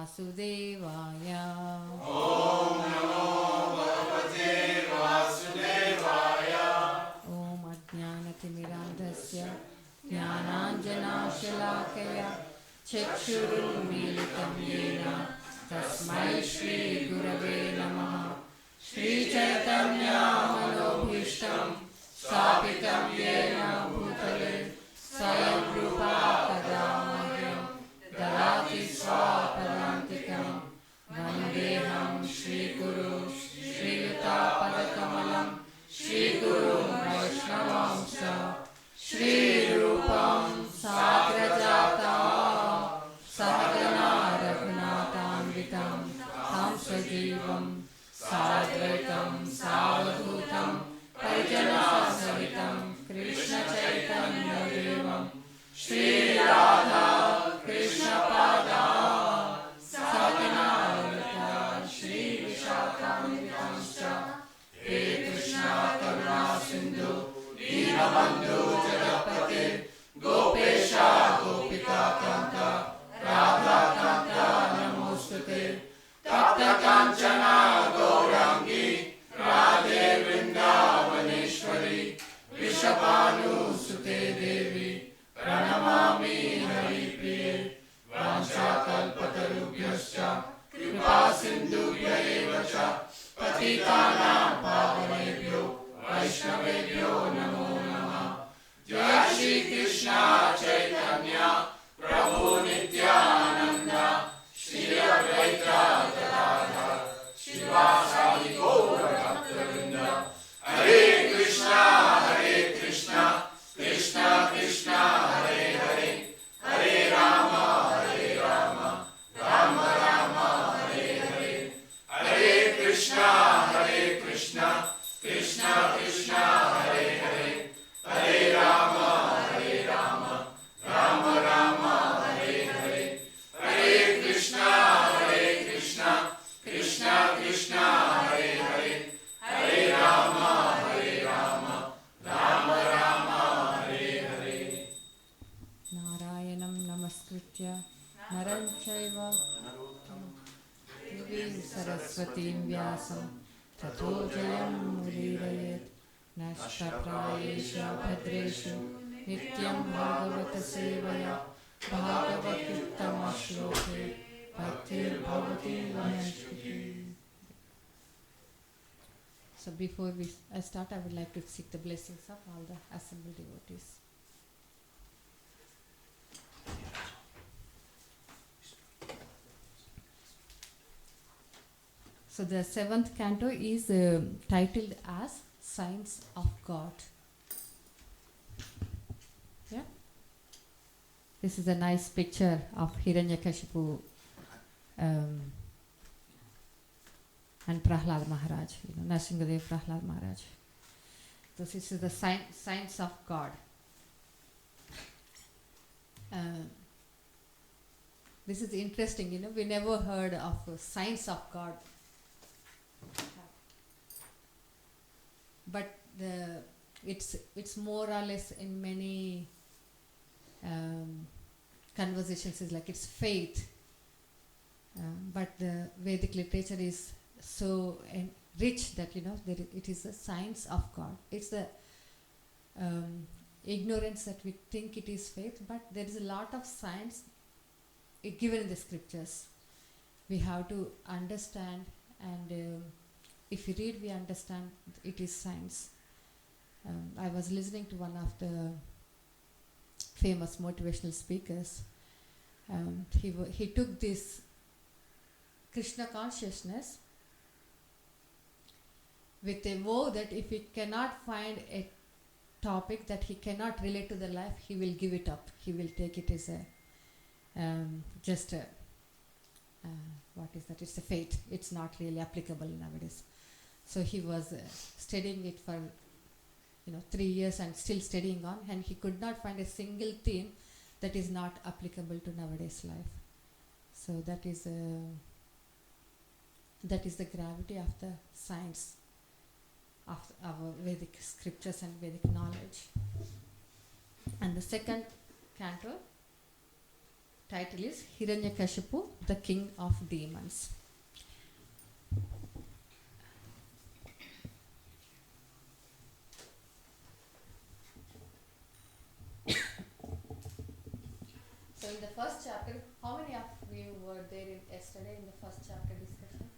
Vasudevaya. Om Namo Bhagavate Vasudevaya. Om Ajnanatimirandhasya Jnananjanashalakaya Chakshurunmilitam yena Tasmai Shri Gurave Namaha. Shri Chaitanya Manobhishtam Sthapitam yena bhutale Swayam Rupa Kadamahyam Dadati Swapadantikam Vandeham Shri Guru Shri Yuta Padakamalam Shri Guru Vaishnavamsa Shri Rupam Sagrajata Sahagana Raghunatamritam Tam Sajivam Sadvaitam Savadhutam Parijana Savitam Krishna Chaitanya Devam Shri Radha Krishna Pada Sahagana Lalita Shri Vishakhamritamscha He Krishna Karuna Sindhu Dinabandhu Jagapate Gopesha Gopika Kanta Radha Kanta Namostute Tapta Kanchana Gaurangi Radhe Vrindavaneshwari Vishapanu Sute Devi Pranamami Hari Priye Vanchakalpatarubhyascha Kripa Sindhubhya eva cha Patitanam Pavanebhyo Vaishnavebhyo Namo Namah. Jai Shri Krishna Chaitanya Prabhu Nityananda Shri Advaita Gadadhar Shivasadi Gaura Bhaktivinoda. Hare Krishna Krishna Krishna Hare Hare Hare Rama Rama Rama Hare Hare. Hare Krishna Krishna Krishna Hare Hare Hare Rama Rama Rama Hare Hare. Hare Krishna Krishna Krishna Hare Hare Hare Rama Rama Rama Hare Hare. Narayanam Namaskritya Naram Chaiva Devim Saraswatim Vyasam Tato Jayam Mudirayet Nashtaprayesha Bhadreshu Nityam Bhagavata Sevaya Bhagavatam Shloke Bhaktir Bhavati Vanashti. So before I start, I would like to seek the blessings of all the assembled devotees. So the 7th canto is titled as Signs of God. Yeah? This is a nice picture of Hiranyakashipu and Prahlad Maharaj, Nrsimhadev Prahlad Maharaj. So this is the signs of God. This is interesting, we never heard of signs of God. But it's more or less in many conversations is like it's faith. But the Vedic literature is so rich that it is the signs of God. It's the ignorance that we think it is faith, but there is a lot of science given in the scriptures. We have to understand, and if we read, we understand it is science. I was listening to one of the famous motivational speakers. He took this Krishna consciousness with a vow that if he cannot find a topic that he cannot relate to the life, he will give it up. He will take it as a what is that? It's a fate. It's not really applicable nowadays. So he was studying it for 3 years and still studying on, and he could not find a single theme that is not applicable to nowadays life. So that is the gravity of the science of our Vedic scriptures and Vedic knowledge. And the second canto title is Hiranyakashipu, the King of Demons. So in the first chapter, how many of you were there yesterday in the first chapter discussion?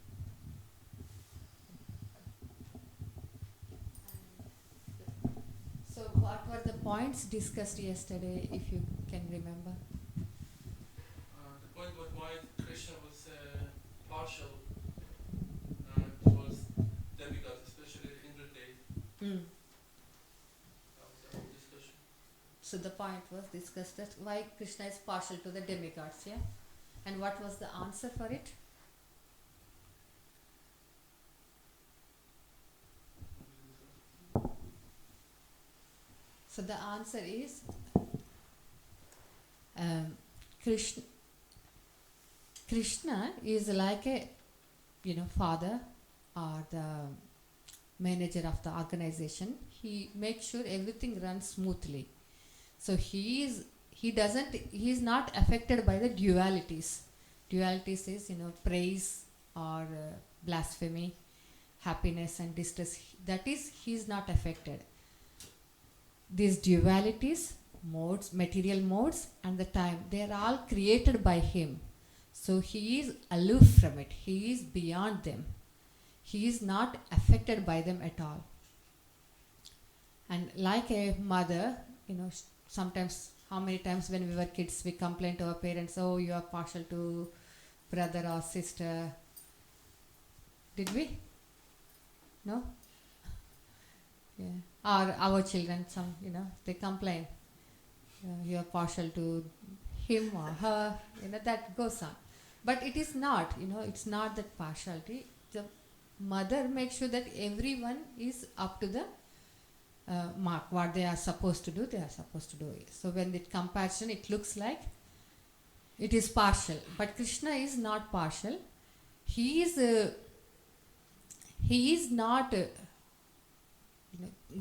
So what were the points discussed yesterday, if you can remember? The point was why Krishna was partial towards demigods, especially Indra Devi. That was the whole discussion. So the point was discussed that why Krishna is partial to the demigods, yeah? And what was the answer for it? So the answer is Krishna is like a father or the manager of the organization. He makes sure everything runs smoothly. So he is not affected by the dualities. Dualities is praise or blasphemy, happiness and distress. That is, he is not affected. These dualities, modes, material modes and the time, they are all created by him. So he is aloof from it. He is beyond them. He is not affected by them at all. And like a mother, sometimes, how many times when we were kids we complained to our parents, oh, you are partial to brother or sister. Did we? No? Yeah. Or our children, they complain. You are partial to him or her. That goes on. But it is not, it's not that partiality. The mother makes sure that everyone is up to the mark. What they are supposed to do, they are supposed to do it. So when the comparison, it looks like it is partial. But Krishna is not partial. He is not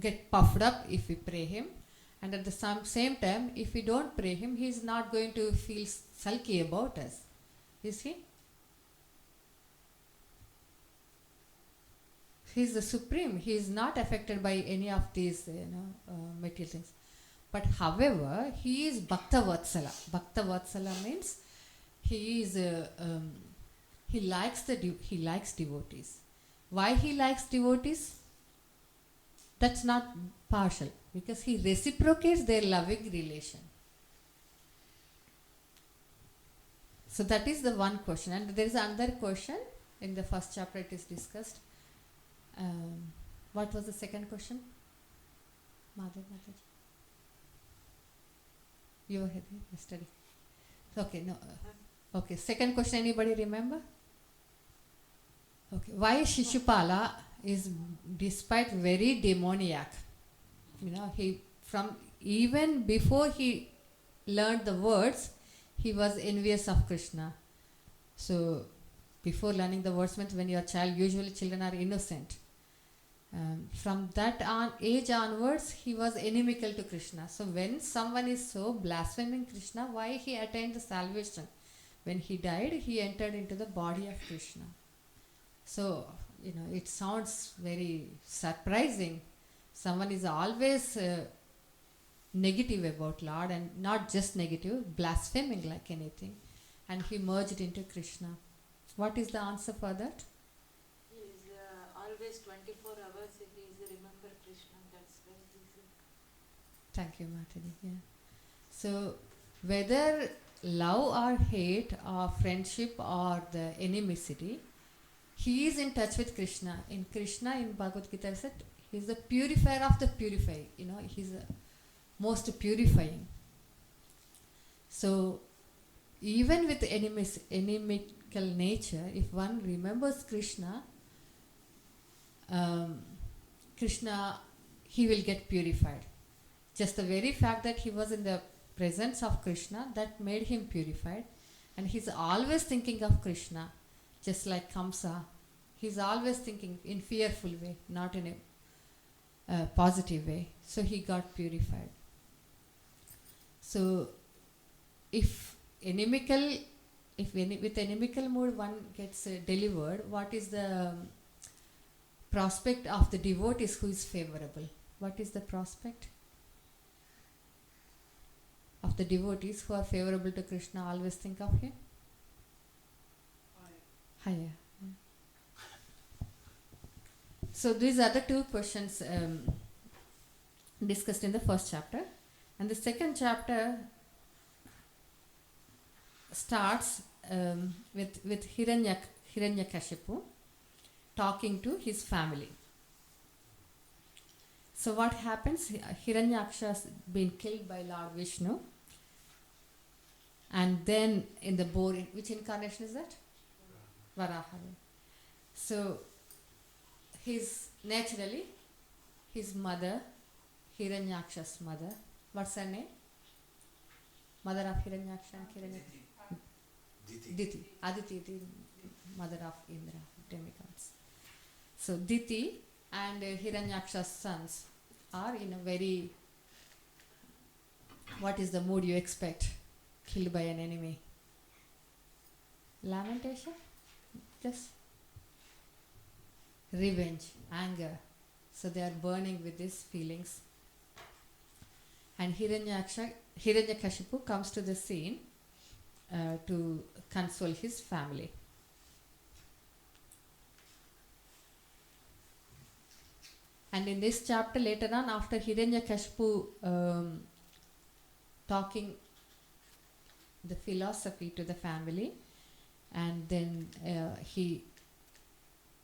get puffed up if we pray him, and at the same time if we don't pray him, he is not going to feel sulky about us. Is he? He is the supreme. He is not affected by any of these material things. But however, he is Bhakta Vatsala. Bhakta Vatsala means he is he likes devotees. Why he likes devotees? That's not partial, because he reciprocates their loving relation. So that is the one question. And there is another question in the first chapter, it is discussed. What was the second question? Mataji. You were here yesterday. Okay, no. Okay, second question, anybody remember? Okay, why Shishupala is, despite very demoniac, even before he learned the words, he was envious of Krishna. So before learning the words means when you are a child, usually children are innocent. From that age onwards, he was inimical to Krishna. So when someone is so blaspheming Krishna, why he attained the salvation? When he died, he entered into the body of Krishna. So, it sounds very surprising. Someone is always negative about Lord, and not just negative, blaspheming like anything. And he merged into Krishna. What is the answer for that? He is always 24 hours, he is remember Krishna, that's why he is. Thank you, Mataji. Yeah. So, whether love or hate or friendship or the animosity, he is in touch with Krishna. In Krishna, in Bhagavad Gita said, he is the purifier of the purifying. He is the most purifying. So, even with inimical nature, if one remembers Krishna, he will get purified. Just the very fact that he was in the presence of Krishna, that made him purified. And he's always thinking of Krishna. Just like Kamsa, he's always thinking in fearful way, not in a positive way. So he got purified. So if inimical, with inimical mood one gets delivered, what is the prospect of the devotees who is favorable? What is the prospect of the devotees who are favorable to Krishna? Always think of him. Higher. So these are the two questions discussed in the first chapter, and the second chapter starts with Hiranyakashipu talking to his family. So what happens? Hiranyaksha has been killed by Lord Vishnu, and then in the boar, which incarnation is that? Varaha. So his mother, Hiranyaksha's mother, what's her name? Mother of Hiranyaksha and Hiranyaksha? Diti. Aditi, the mother of Indra, demigods. So Diti and Hiranyaksha's sons are in a very, what is the mood you expect? Killed by an enemy. Lamentation? Just revenge, anger. So they are burning with these feelings. And Hiranyakashipu comes to the scene to console his family. And in this chapter later on, after Hiranyakashipu talking the philosophy to the family, and then he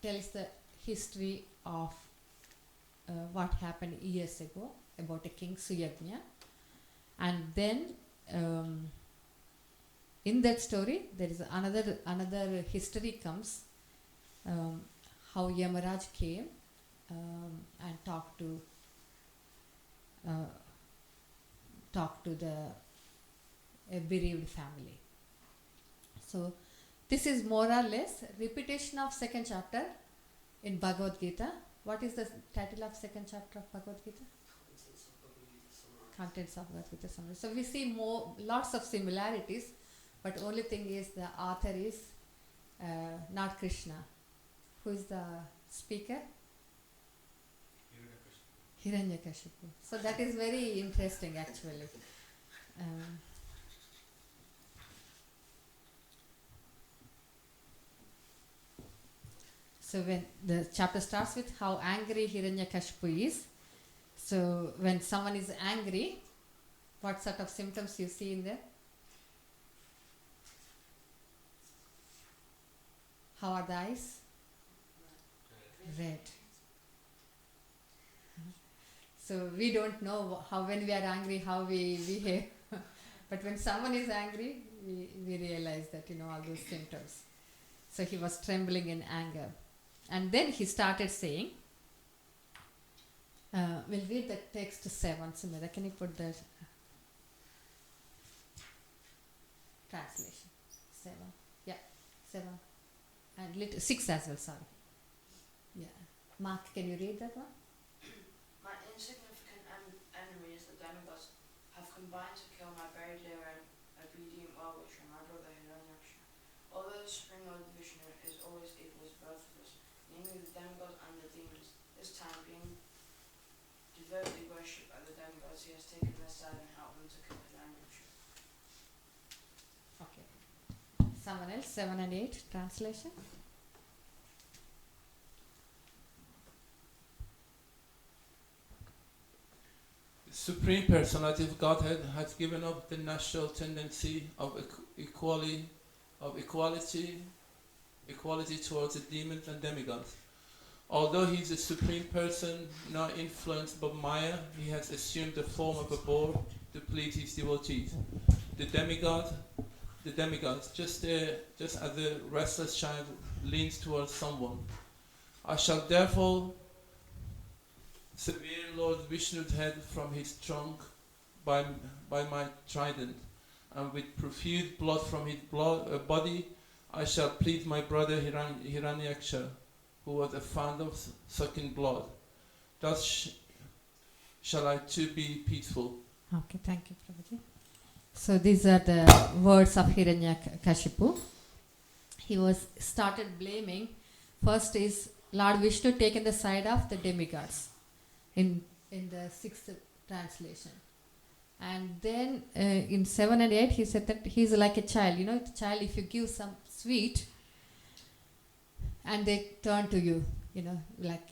tells the history of what happened years ago about a king Suyagnya, and then in that story there is another history comes, how Yamaraj came and talked to a bereaved family. So this is more or less repetition of second chapter in Bhagavad Gita. What is the title of second chapter of Bhagavad Gita? Contents of Bhagavad Gita summary. So we see lots of similarities, but only thing is the author is not Krishna. Who is the speaker? Hiranyakashipu. So that is very interesting actually. So when the chapter starts with how angry Hiranyakashipu is. So when someone is angry, what sort of symptoms you see in there? How are the eyes? Red. So we don't know how when we are angry how we behave. But when someone is angry, we realize that, all those symptoms. So he was trembling in anger. And then he started saying, we'll read the text 7. Sumedha, can you put the translation? 7. Yeah, 7. And 6 as well, sorry. Yeah. Mark, can you read that one? My insignificant enemies, the demigods, have combined to kill my very dear and obedient well-wisher, my brother Hiranyaksha. Although the Supreme Lord Vishnu is always equal to both of us, namely the demigods and the demons, this time being devotedly worshipped by the demigods, he has taken their side and helped them to kill Hiranyaksha. Okay. Someone else, 7 and 8, translation? The Supreme Personality of Godhead has given up the natural tendency of equality towards the demons and demigods. Although he is a supreme person, not influenced by Maya, he has assumed the form of a boar to please his devotees. The demigods, just as a restless child leans towards someone. I shall therefore sever Lord Vishnu's head from his trunk by my trident, and with profuse blood from his body I shall plead my brother Hiranyaksha, who was a fond of sucking blood. Thus shall I too be peaceful. Okay, thank you, Prabhuji. So these are the words of Hiranyakashipu. He was started blaming. First is Lord Vishnu taken the side of the demigods in the sixth translation. And then in 7 and 8 he said that he's like a child. You know, the child, if you give some sweet and they turn to you, you know, like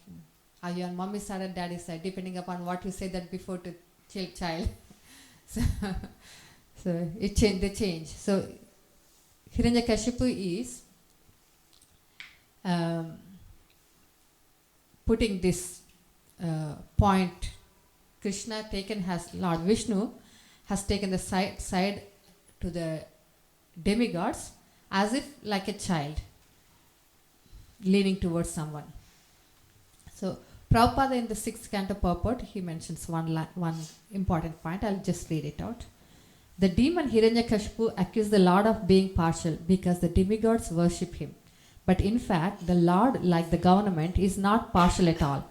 are you on mommy's side or daddy's side, depending upon what you say that before to child. So, so they change. So Hiranyakashipu is putting this point. Krishna taken has Lord Vishnu has taken the side to the demigods as if like a child leaning towards someone. So Prabhupada in the 6th canto purport he mentions one important point. I'll just read it out. The demon Hiranyakashipu accused the Lord of being partial because the demigods worship him. But in fact, the Lord, like the government, is not partial at all.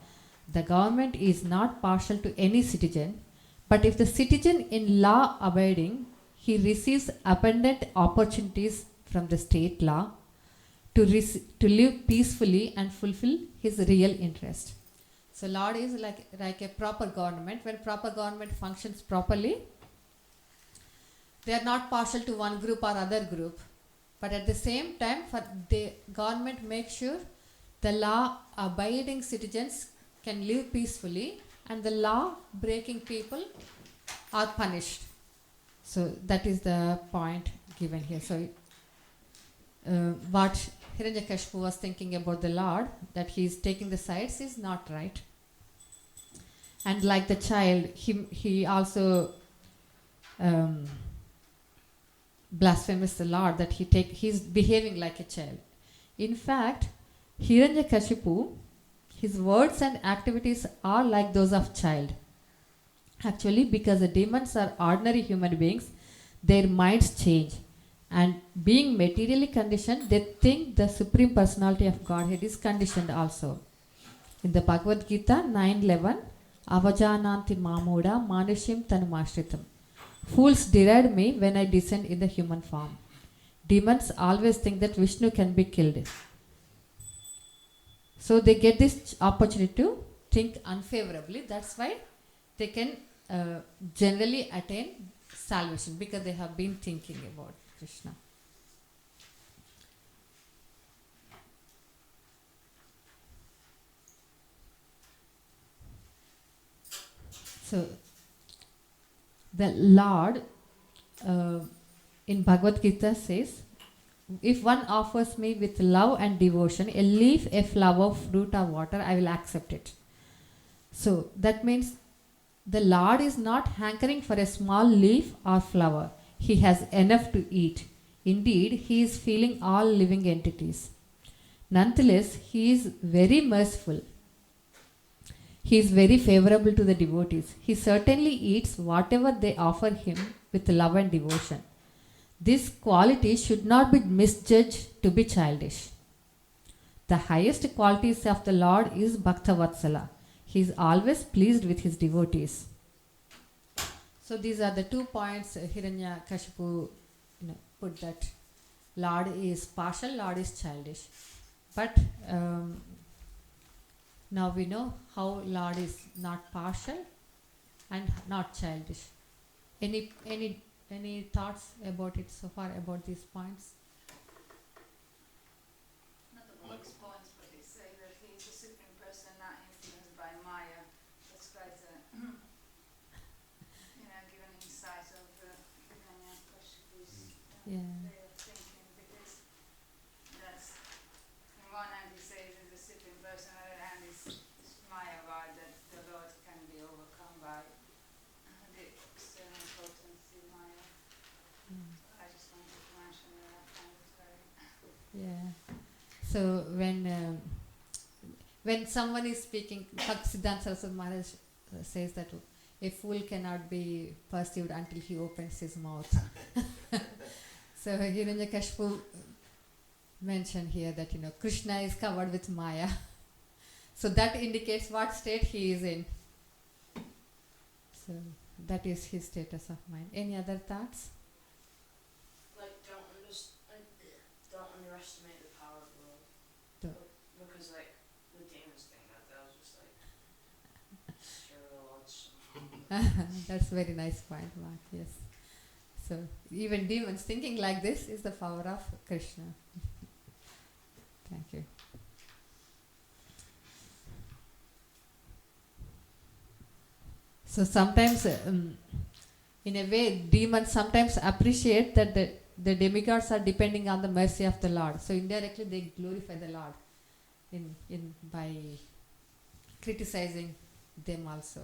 The government is not partial to any citizen, but if the citizen in law abiding, he receives abundant opportunities from the state law to live peacefully and fulfill his real interest. So Lord is like a proper government. When proper government functions properly, they are not partial to one group or other group. But at the same time, for the government make sure the law abiding citizens can live peacefully and the law breaking people are punished. So that is the point given here. So what Hiranyakashipu was thinking about the Lord, that he is taking the sides, is not right. And like the child, he also blasphemes the Lord, that he's behaving like a child. In fact, Hiranyakashipu, his words and activities are like those of child. Actually, because the demons are ordinary human beings, their minds change. And being materially conditioned, they think the Supreme Personality of Godhead is conditioned also. In the Bhagavad Gita 9:11, Avajananti Mamuda Manushim Tanumashritam. Fools deride me when I descend in the human form. Demons always think that Vishnu can be killed. So they get this opportunity to think unfavorably. That's why they can generally attain salvation, because they have been thinking about Krishna. So the Lord in Bhagavad Gita says, if one offers me with love and devotion a leaf, a flower, fruit or water, I will accept it. So that means the Lord is not hankering for a small leaf or flower. He has enough to eat. Indeed, he is feeling all living entities. Nonetheless, he is very merciful. He is very favorable to the devotees. He certainly eats whatever they offer him with love and devotion. This quality should not be misjudged to be childish. The highest qualities of the Lord is Bhakta Vatsala. He is always pleased with his devotees. So these are the 2 points Hiranyakashipu put, that Lord is partial, Lord is childish. But now we know how Lord is not partial and not childish. Any thoughts about it so far, about these points? Not about these points, but they say that he is a supreme person, not influenced by Maya. That's quite a given insight of Hiranyakashipu's Yeah. way of thinking, because that's, on one hand he says he's a supreme person, on the other hand is Maya, that the Lord can be overcome by the external potency Maya. I just wanted to mention that I find it very... Yeah. So when someone is speaking, Siddhanta Saraswati Maharaj says that a fool cannot be perceived until he opens his mouth. So Hiranyakashipu mentioned here that Krishna is covered with Maya. So that indicates what state he is in. So that is his status of mind. Any other thoughts? empowered world. The- Because like the demons think that they'll just like destroy the Lord's son. That's a very nice point, Mark. Yes. So even demons thinking like this is the power of Krishna. Thank you. So sometimes, in a way, demons sometimes appreciate that the demigods are depending on the mercy of the Lord. So indirectly they glorify the Lord in by criticizing them also.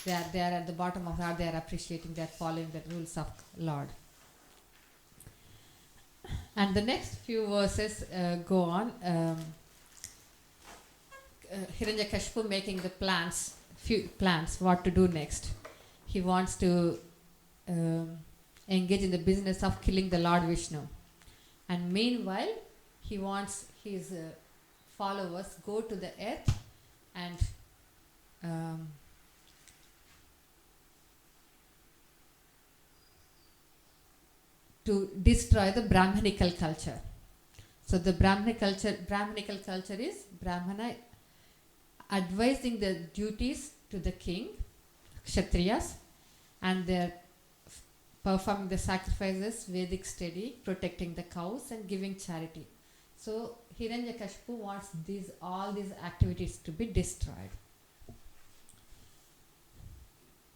They are at the bottom of heart. They are appreciating. They are following the rules of Lord. And the next few verses go on. Hiranyakashipu making the few plans what to do next. He wants to engage in the business of killing the Lord Vishnu, and meanwhile he wants his followers go to the earth and to destroy the Brahmanical culture. So the Brahmanical culture is Brahmana advising the duties to the king, Kshatriyas, and they're performing the sacrifices, Vedic study, protecting the cows and giving charity. So Hiranyakashipu wants all these activities to be destroyed.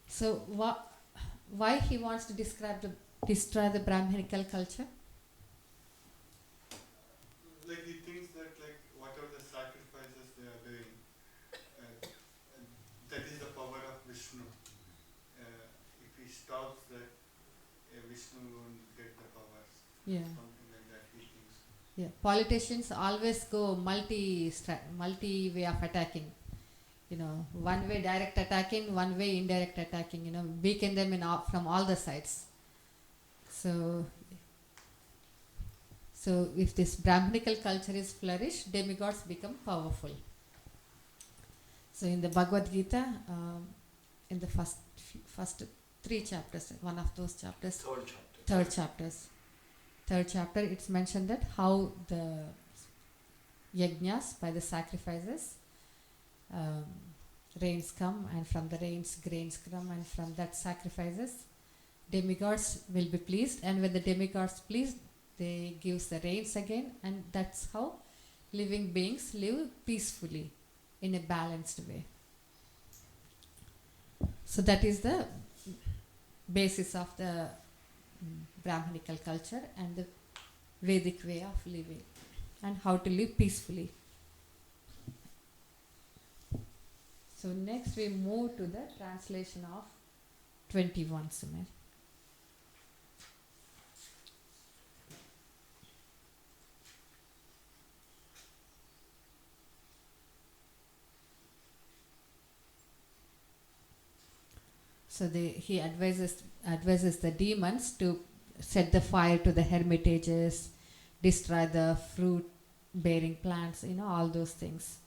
So why he wants to destroy the Brahmanical culture? Like he thinks that like whatever the sacrifices they are doing, that is the power of Vishnu. If he stops that, Vishnu won't get the powers. Yeah. Something like that he thinks. Yeah, politicians always go multi way of attacking. One way direct attacking, one way indirect attacking. Weaken them from all the sides. So if this Brahmanical culture is flourished, demigods become powerful. So in the Bhagavad Gita, in the first 3 chapters, one of those chapters, third chapter, it's mentioned that how the yajnas, by the sacrifices, rains come, and from the rains grains come, and from that sacrifices demigods will be pleased, and when the demigods pleased, they gives the rains again, and that's how living beings live peacefully in a balanced way. So that is the basis of the Brahmanical culture and the Vedic way of living and how to live peacefully. So next we move to the translation of 21, Sumer. So he advises the demons to set the fire to the hermitages, destroy the fruit bearing plants, all those things.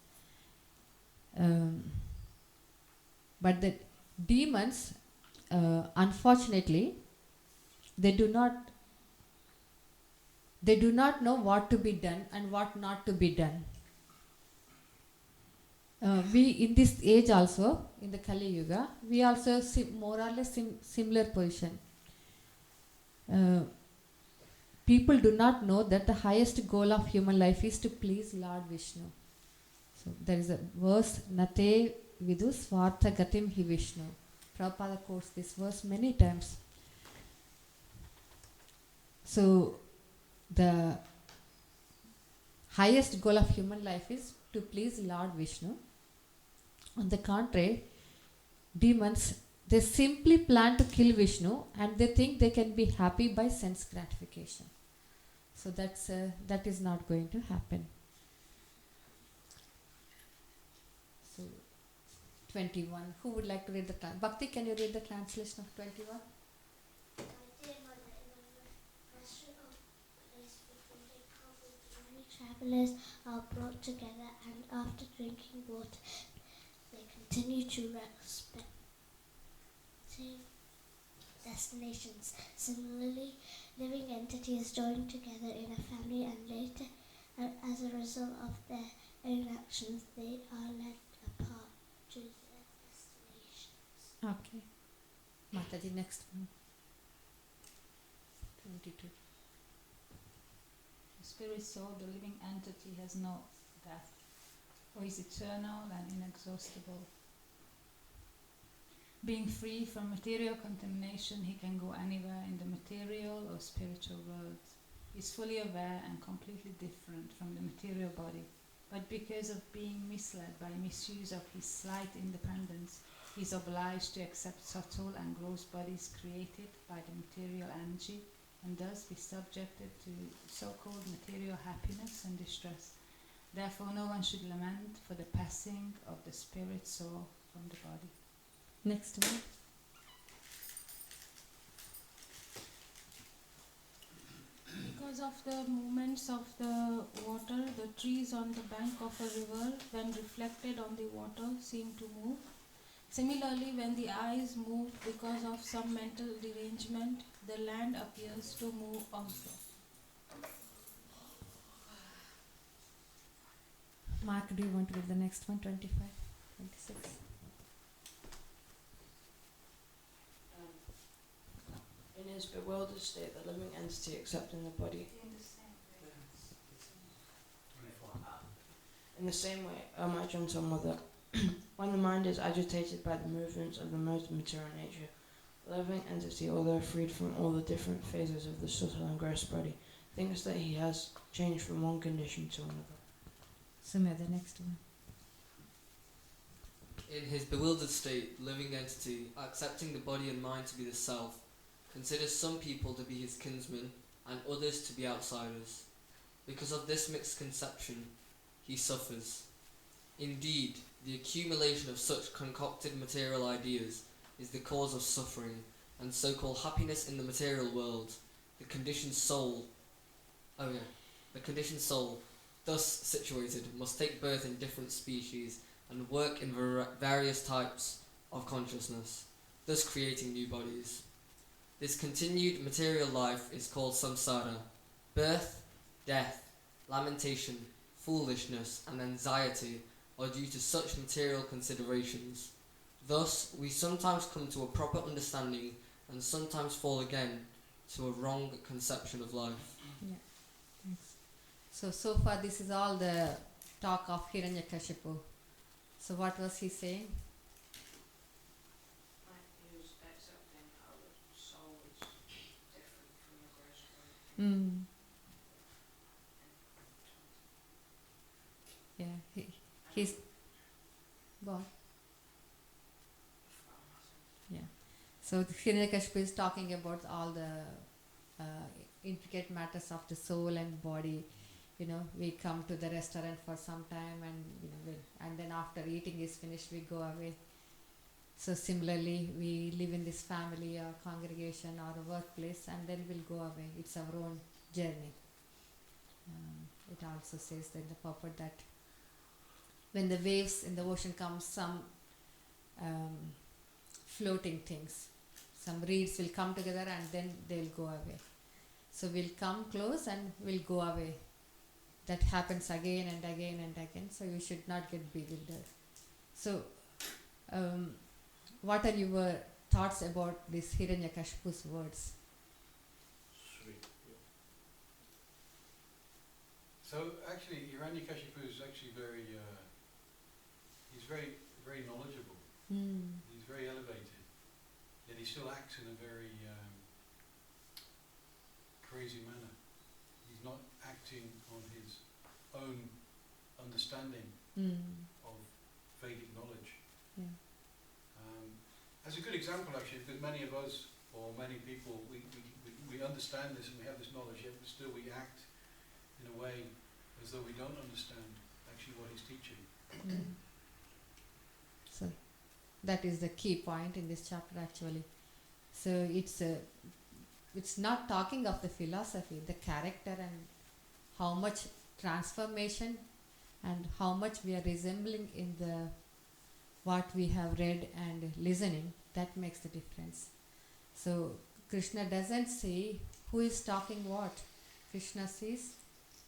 But the demons, unfortunately, they do not know what to be done and what not to be done. We in this age also, in the Kali Yuga, we also see more or less similar position. People do not know that the highest goal of human life is to please Lord Vishnu. So there is a verse, Nate vidu swartha gatim hi Vishnu. Prabhupada quotes this verse many times. So the highest goal of human life is to please Lord Vishnu. On the contrary, demons, they simply plan to kill Vishnu and they think they can be happy by sense gratification. So that is not going to happen. So 21. Who would like to read the Bhakti, can you read the translation of 21? Travelers are brought together, and after drinking water, they continue to respective destinations. Similarly, living entities join together in a family, and later, as a result of their own actions, they are led apart to their destinations. Okay. Mataji, next one. 22. The spirit soul, the living entity, has no death, for is eternal and inexhaustible. Being free from material contamination, he can go anywhere in the material or spiritual worlds. He is fully aware and completely different from the material body, but because of being misled by misuse of his slight independence, he is obliged to accept subtle and gross bodies created by the material energy, and thus be subjected to so-called material happiness and distress. Therefore, no one should lament for the passing of the spirit soul from the body. Next one. Because of the movements of the water, the trees on the bank of a river, when reflected on the water, seem to move. Similarly, when the eyes move because of some mental derangement, the land appears to move also. Mark, do you want to read the next one? 25, 26. In his bewildered state, the living entity accepting the body. In the same way, O my gentle mother, when the mind is agitated by the movements of the most material nature, the living entity, although freed from all the different phases of the subtle and gross body, thinks that he has changed from one condition to another. Sumya, the next one. In his bewildered state, the living entity, accepting the body and mind to be the self, considers some people to be his kinsmen and others to be outsiders. Because of this mixed conception, he suffers. Indeed, the accumulation of such concocted material ideas is the cause of suffering and so-called happiness in the material world. The conditioned soul, thus situated, must take birth in different species and work in various types of consciousness, thus creating new bodies. This continued material life is called samsara. Birth, death, lamentation, foolishness, and anxiety are due to such material considerations. Thus, we sometimes come to a proper understanding and sometimes fall again to a wrong conception of life. Yeah, thanks. So far this is all the talk of Hiranyakashipu. So what was he saying? He was accepting how the soul is different from the gross body. Yeah, he's God. Yeah. So Hiranyakashipu is talking about all the intricate matters of the soul and body. You know, we come to the restaurant for some time, and and then after eating is finished, we go away. So similarly, we live in this family or congregation or a workplace, and then we'll go away. It's our own journey. It also says that the purport that when the waves in the ocean come, some floating things, some reeds will come together and then they'll go away. So we'll come close and we'll go away. That happens again and again and again. So you should not get bewildered. So, what are your thoughts about this Hiranyakashipu's words? So actually, Hiranyakashipu is actually he's very knowledgeable. He's very elevated, yet he still acts in a very crazy manner. He's not acting on his own understanding of Vedic knowledge. Yeah. As a good example, actually, because many of us, or many people, we understand this and we have this knowledge, yet still we act in a way as though we don't understand actually what he's teaching. So that is the key point in this chapter actually. So it's not talking of the philosophy, the character, and how much transformation and how much we are resembling in the what we have read and listening. That makes the difference. So Krishna doesn't say who is talking what. Krishna says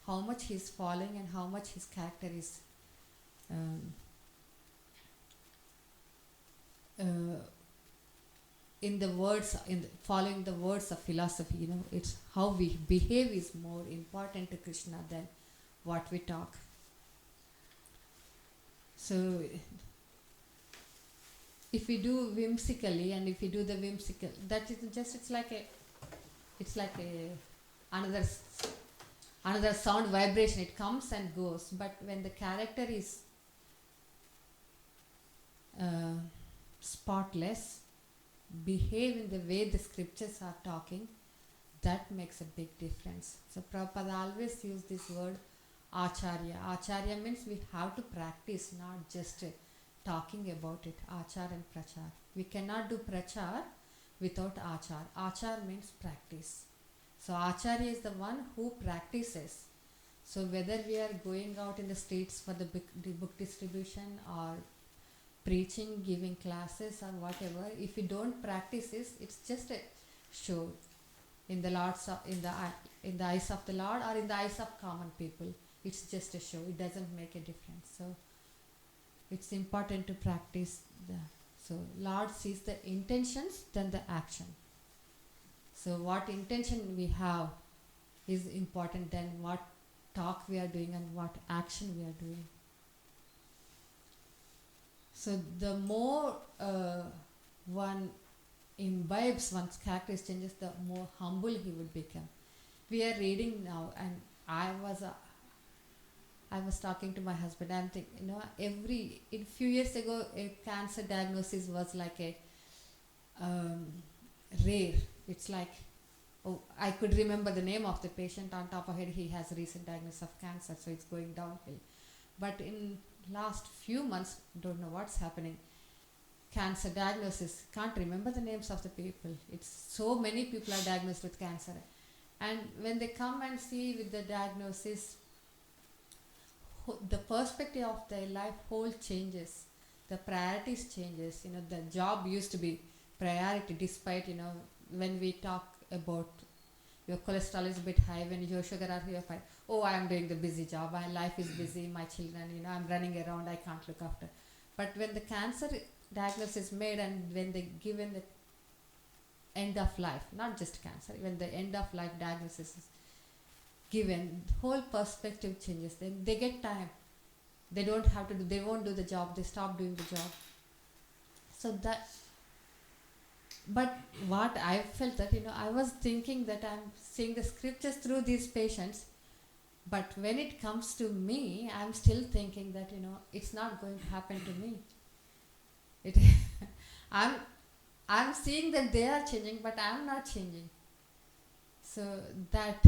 how much he's following and how much his character is um, in the words, following the words of philosophy. It's how we behave is more important to Krishna than what we talk. So if we do whimsically, and if we do the whimsical, that is just, it's like a another sound vibration. It comes and goes. But when the character is spotless, behave in the way the scriptures are talking, that makes a big difference. So Prabhupada always use this word acharya. Acharya means we have to practice, not just talking about it. Achar and prachar. We cannot do prachar without achar. Achar means practice. So acharya is the one who practices. So whether we are going out in the streets for the book distribution or preaching, giving classes or whatever, if we don't practice this, it's just a show in the eyes of the Lord or in the eyes of common people. It's just a show. It doesn't make a difference. So it's important to practice so Lord sees the intentions, then the action. So what intention we have is important than what talk we are doing and what action we are doing. So the more one imbibes one's character changes, the more humble he would become. We are reading now, and I was talking to my husband. I'm thinking, a few years ago, a cancer diagnosis was like a rare. It's like, I could remember the name of the patient on top of it. He has a recent diagnosis of cancer, so it's going downhill. But in last few months, don't know what's happening. Cancer diagnosis, can't remember the names of the people. It's so many people are diagnosed with cancer, and when they come and see with the diagnosis, the perspective of their life whole changes. The priorities changes. The job used to be priority, despite when we talk about your cholesterol is a bit high, when your sugar are high, I am doing the busy job, my life is busy, my children, I'm running around, I can't look after. But when the cancer diagnosis is made, and when they given the end of life, not just cancer, when the end of life diagnosis is given, whole perspective changes. Then they get time. They don't have to do, they won't do the job, they stop doing the job. So that, but what I felt that, I was thinking that I'm seeing the scriptures through these patients, but when it comes to me, I'm still thinking that, it's not going to happen to me. I'm seeing that they are changing, but I'm not changing. So that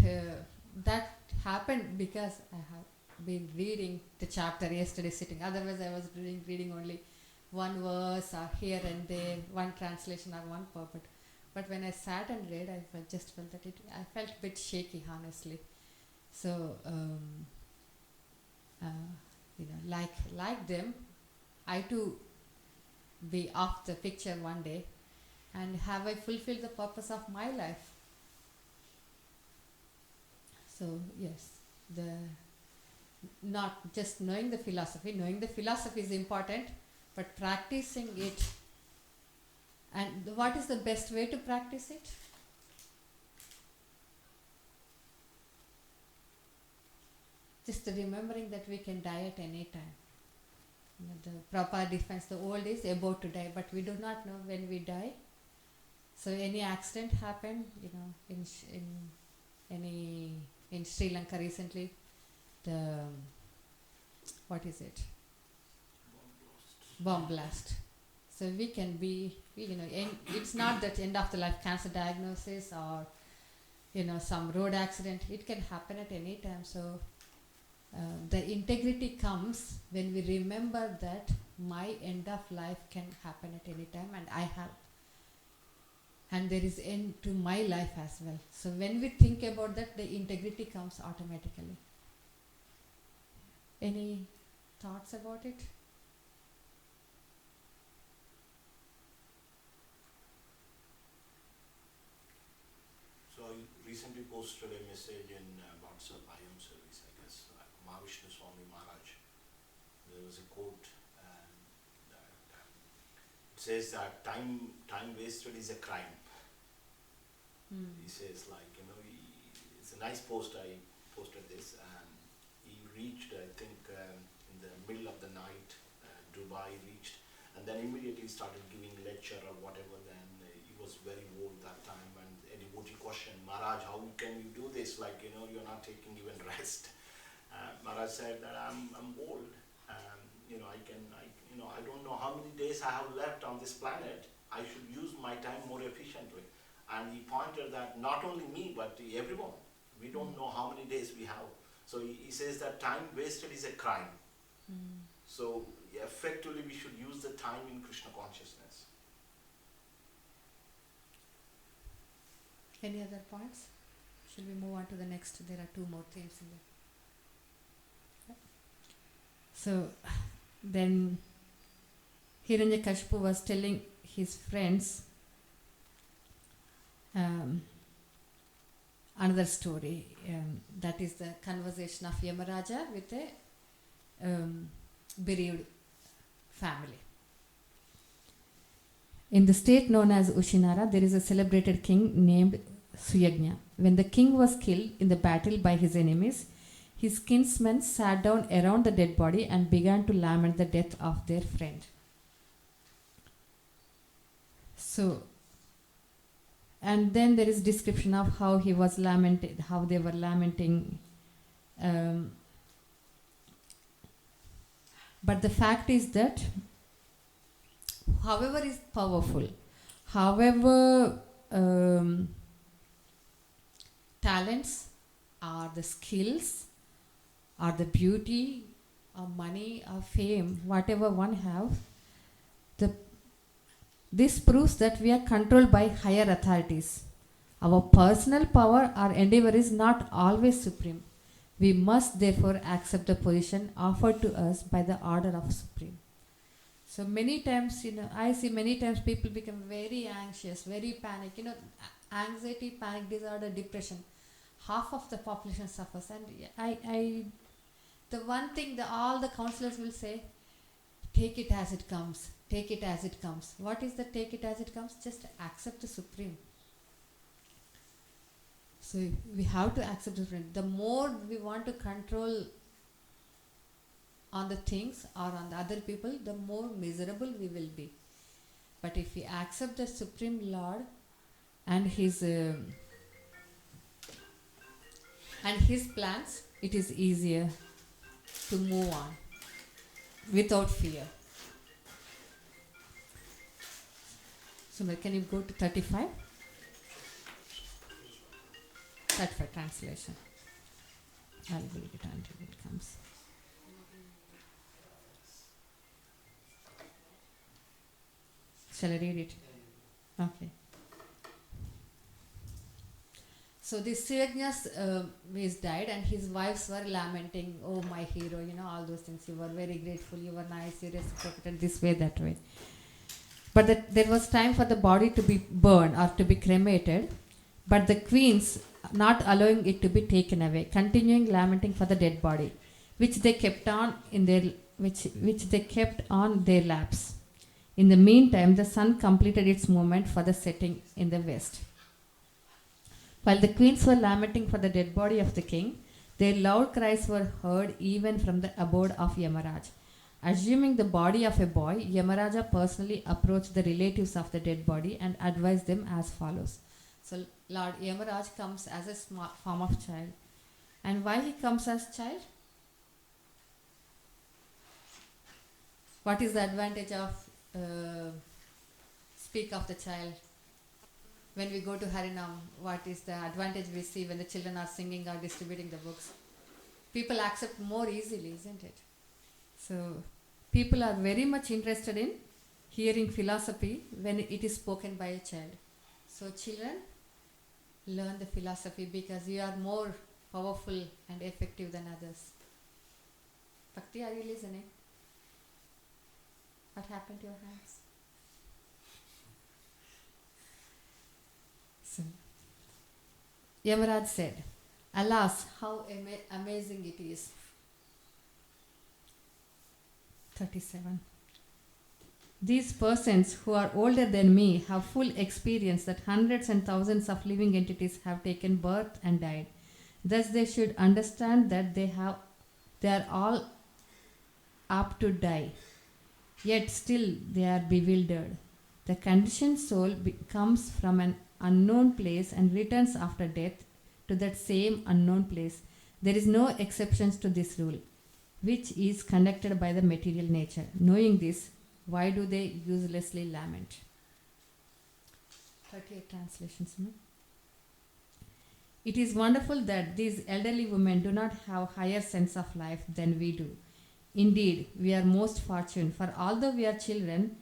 happened because I have been reading the chapter yesterday sitting. Otherwise, I was reading only one verse or here and there, one translation or one purport. But when I sat and read, I just felt that I felt a bit shaky, honestly. So, like them, I too be off the picture one day, and have I fulfilled the purpose of my life? So yes, not just knowing the philosophy is important, but practicing it. And what is the best way to practice it? Just remembering that we can die at any time. The proper defense, the old is about to die, but we do not know when we die. So any accident happened, in Sri Lanka recently, bomb blast. So we can be, it's not that end of the life cancer diagnosis or some road accident. It can happen at any time. So the integrity comes when we remember that my end of life can happen at any time, and there is end to my life as well. So when we think about that, the integrity comes automatically. Any thoughts about it? So I recently posted a message in WhatsApp IM service, I guess, Mahavishnu Swami Maharaj. There was a quote, and it says that time wasted is a crime. He says, like, it's a nice post. I posted this, and he reached, I think, in the middle of the night, Dubai reached, and then immediately started giving lecture or whatever. Then he was very old that time, and a devotee questioned, Maharaj, how can you do this? Like, you're not taking even rest. Maharaj said that I'm old. I don't know how many days I have left on this planet. I should use my time more efficiently. And he pointed that not only me, but everyone. We don't know how many days we have. So he says that time wasted is a crime. So effectively we should use the time in Krishna consciousness. Any other points? Should we move on to the next? There are two more themes in there. So then Hiranyakashipu was telling his friends another story. That is the conversation of Yamaraja with a bereaved family. In the state known as Ushinara, there is a celebrated king named Suyagnya. When the king was killed in the battle by his enemies, his kinsmen sat down around the dead body and began to lament the death of their friend. So, and then there is description of how he was lamented, how they were lamenting. But the fact is that however is powerful, however talents or the skills or the beauty or money or fame, whatever one have, this proves that we are controlled by higher authorities. Our personal power or endeavor is not always supreme. We must therefore accept the position offered to us by the order of Supreme. So many times, I see many times people become very anxious, very panic. Anxiety, panic disorder, depression. Half of the population suffers. And the one thing all the counselors will say, take it as it comes. Take it as it comes. What is the take it as it comes? Just accept the Supreme. So we have to accept the Supreme. The more we want to control on the things or on the other people, the more miserable we will be. But if we accept the Supreme Lord and His plans, it is easier to move on without fear. So can you go to 35? 35 translation. I'll read it until it comes. Shall I read it? Okay. So this Suyagna's is died and his wives were lamenting, oh my hero, all those things. You were very grateful, you were nice, you reciprocated this way, that way. But there was time for the body to be burned or to be cremated, but the queens not allowing it to be taken away, continuing lamenting for the dead body, which they kept on their laps. In the meantime, the sun completed its movement for the setting in the west. While the queens were lamenting for the dead body of the king, their loud cries were heard even from the abode of Yamaraj. Assuming the body of a boy, Yamaraja personally approached the relatives of the dead body and advised them as follows. So Lord Yamaraj comes as a form of child. And why he comes as child? What is the advantage of speak of the child? When we go to Harinam, what is the advantage we see when the children are singing or distributing the books? People accept more easily, isn't it? So people are very much interested in hearing philosophy when it is spoken by a child. So children, learn the philosophy because you are more powerful and effective than others. Bhakti, are you listening? What happened to your hands? So, Yamaraj said, "Alas, how amazing it is." 37. These persons who are older than me have full experience that hundreds and thousands of living entities have taken birth and died. Thus they should understand that they are all up to die. Yet still they are bewildered. The conditioned soul comes from an unknown place and returns after death to that same unknown place. There is no exceptions to this rule, which is conducted by the material nature. Knowing this, why do they uselessly lament? 38 translations. No? It is wonderful that these elderly women do not have higher sense of life than we do. Indeed, we are most fortunate, for although we are children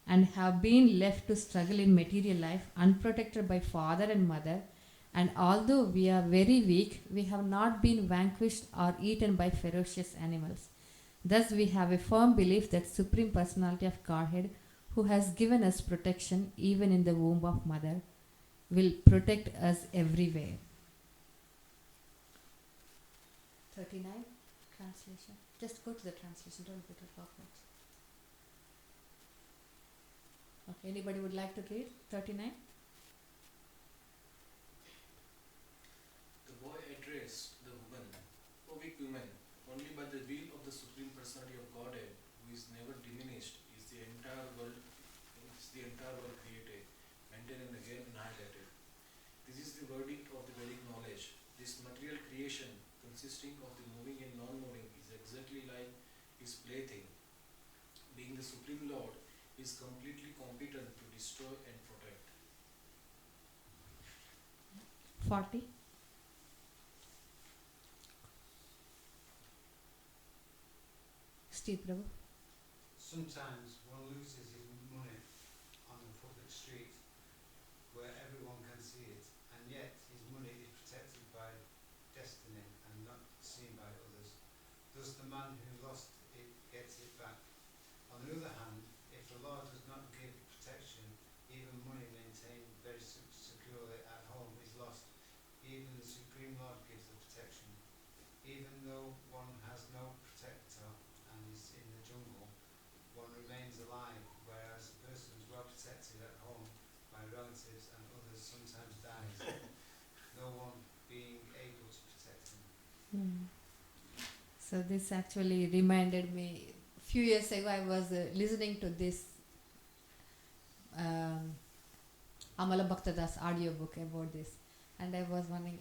and have been left to struggle in material life unprotected by father and mother, and although we are very weak, we have not been vanquished or eaten by ferocious animals. Thus we have a firm belief that Supreme Personality of Godhead, who has given us protection even in the womb of mother, will protect us everywhere. 39 translation. Just go to the translation, don't go to Bhagavatam. Okay, anybody would like to read 39? The boy addressed the woman, "O weak woman, only by the will of the Supreme Personality of Godhead, who is never diminished, is the entire world created, maintained and again annihilated. This is the verdict of the Vedic knowledge. This material creation, consisting of the moving and non-moving, is exactly like his plaything. Being the Supreme Lord, he is completely competent to destroy and protect." 40. Steve Prabhu. Sometimes one loses his money on the public street where everyone can see it, and yet his money is protected by destiny and not seen by others. Thus the man who lost it gets it back. On the other hand, if the Lord does not give protection, even money maintained very securely at home is lost. Even the Supreme Lord gives the protection. Even though one has no protector and is in the jungle, one remains alive, whereas a person who is well protected at home by relatives and others sometimes dies, no one being able to protect him. So this actually reminded me, a few years ago I was listening to this Amala Bhaktadas audiobook about this, and I was wondering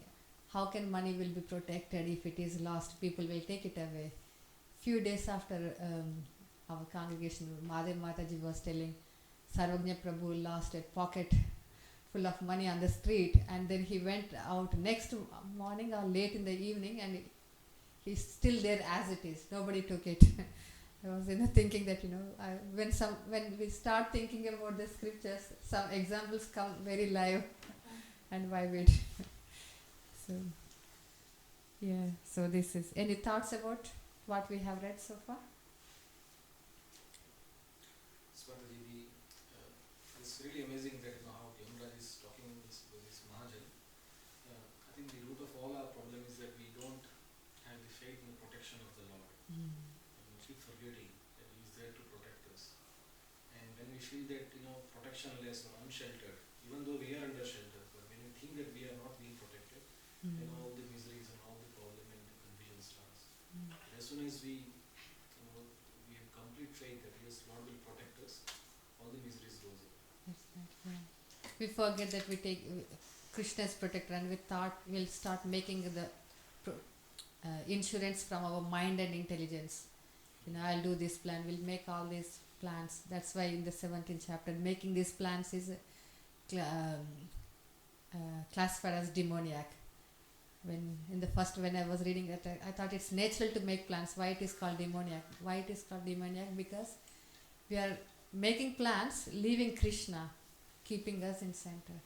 how can money will be protected if it is lost, people will take it away. Few days after our congregation, Madhav Mataji was telling Sarvagnya Prabhu lost a pocket full of money on the street, and then he went out next morning or late in the evening and he's still there as it is. Nobody took it. I was thinking that when we start thinking about the scriptures, some examples come very live and vivid. So this is, any thoughts about what we have read so far? Swataji, it's really amazing that how Yamaraj is talking with this Mahajan. I think the root of all our problem is that we don't have the faith in the protection of the Lord. We keep forgetting that He is there to protect us. And when we feel that protectionless or unsheltered, even though we are under shelter, but when we think that we are not being protected, then all the miseries and all the problem and the confusion starts. As soon as we have complete faith that yes, Lord will protect us, all the miseries goes away. That's right. We forget that we take Krishna as protector, and we'll start making the insurance from our mind and intelligence. I'll do this plan, we'll make all these plans. That's why in the 17th chapter, making these plans is classified as demoniac. When I was reading that, I thought it's natural to make plans. Why it is called demoniac? Why it is called demoniac? Because we are making plans, leaving Krishna, keeping us in center.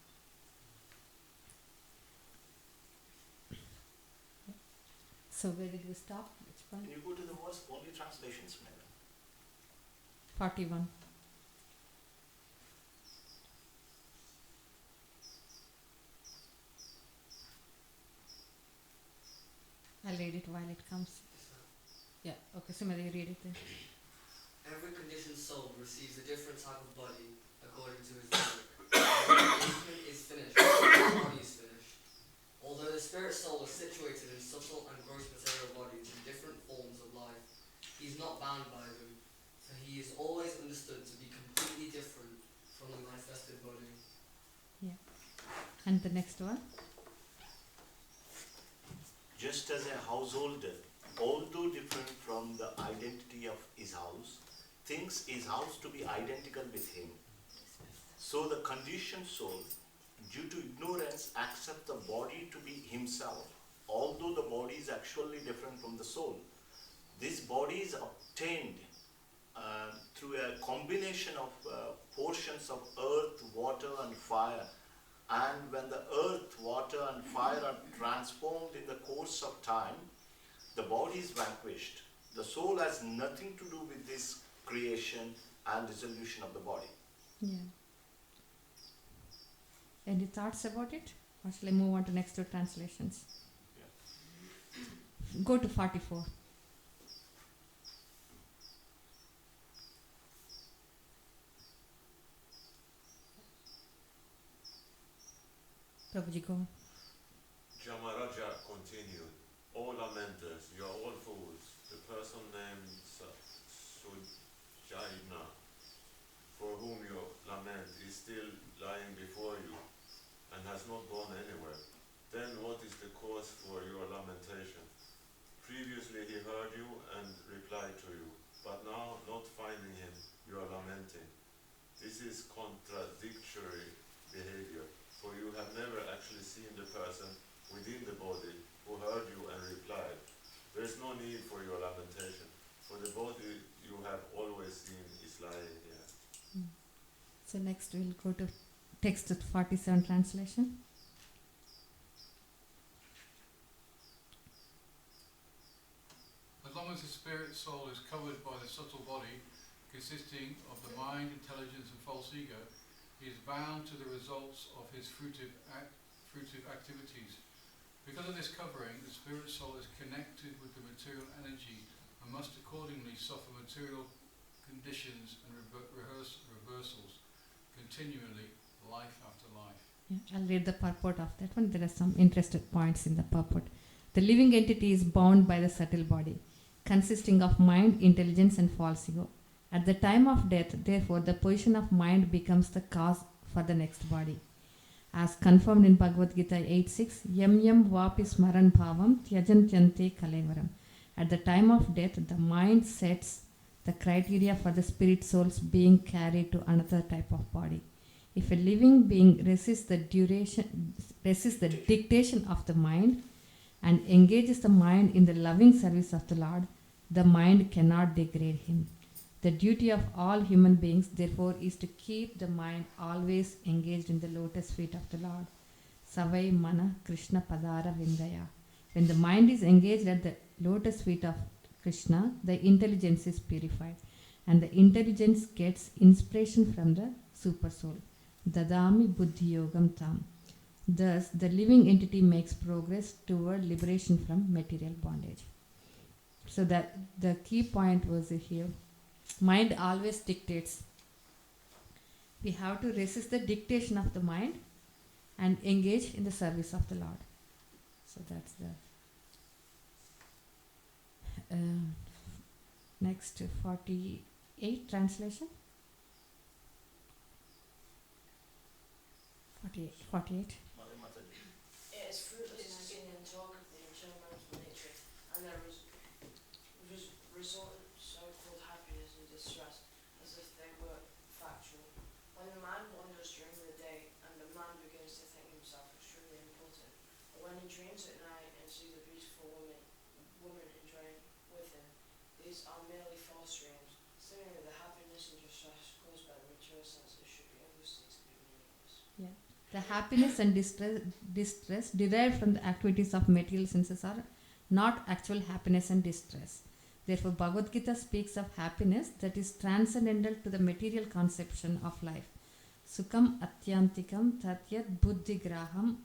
So where did we stop? Which one? Can you go to the verse only translations, madam? 41. I'll read it while it comes. Yeah, okay, Srimad, you read it then. Every conditioned soul receives a different type of body according to his work. When the engagement is finished, the body is finished. Although the spirit soul is situated in subtle and gross material bodies in different forms of life, he is not bound by them, for he is always understood to be completely different from the manifested body. Yeah. And the next one? Just as a householder, although different from the identity of his house, thinks his house to be identical with him, so the conditioned soul, due to ignorance, accepts the body to be himself, although the body is actually different from the soul. This body is obtained through a combination of portions of earth, water and fire. And when the earth, water and fire are transformed in the course of time, the body is vanquished. The soul has nothing to do with this creation and dissolution of the body. Yeah. Any thoughts about it? Or shall I move on to next two translations? Yeah. Go to 44. Prabhuji, go on. Jamaraja continued, "O lamenters, you are all fools. The person named Sujaina, for whom you lament, is still lying before you and has not gone anywhere. Then what is the cause for your lamentation? Previously he heard you and replied to you, but now, not finding him, you are lamenting. This is contradictory behavior, for you have never actually seen the person within the body who heard you and replied. There is no need for your lamentation, for the body you have always seen is lying here." So next we'll go to text 47 translation. As long as the spirit soul is covered by the subtle body, consisting of the mind, intelligence and false ego, he is bound to the results of his fruitive activities. Because of this covering, the spirit soul is connected with the material energy and must accordingly suffer material conditions and reversals continually, life after life. Yeah, I'll read the purport of that one. There are some interesting points in the purport. The living entity is bound by the subtle body, consisting of mind, intelligence and false ego. At the time of death, therefore, the position of mind becomes the cause for the next body. As confirmed in Bhagavad Gita 8.6, Yam yam vapi smaran bhavam tyajantyante kalevaram. At the time of death, the mind sets the criteria for the spirit souls being carried to another type of body. If a living being resists the dictation of the mind and engages the mind in the loving service of the Lord, the mind cannot degrade him. The duty of all human beings, therefore, is to keep the mind always engaged in the lotus feet of the Lord. Savai mana Krishna padara vindaya. When the mind is engaged at the lotus feet of Krishna, the intelligence is purified, and the intelligence gets inspiration from the super soul. Dadami buddhi yogam tam. Thus, the living entity makes progress toward liberation from material bondage. So that the key point was here. Mind always dictates. We have to resist the dictation of the mind and engage in the service of the Lord. So that's the next 48 translation. 48. It is fruitless in talk of the impermanence of nature and the resultant so-called happiness and distress as if they were factual. When the man wanders during the day and the man begins to think himself extremely important, or when he dreams at night and sees a beautiful woman enjoying with him, these are merely false dreams. Similarly, the happiness and distress caused by the material senses should be understood to be meaningless. Yeah. The happiness and distress derived from the activities of material senses are not actual happiness and distress. Therefore, Bhagavad Gita speaks of happiness that is transcendental to the material conception of life. Sukham atyantikam tatyat buddhigraham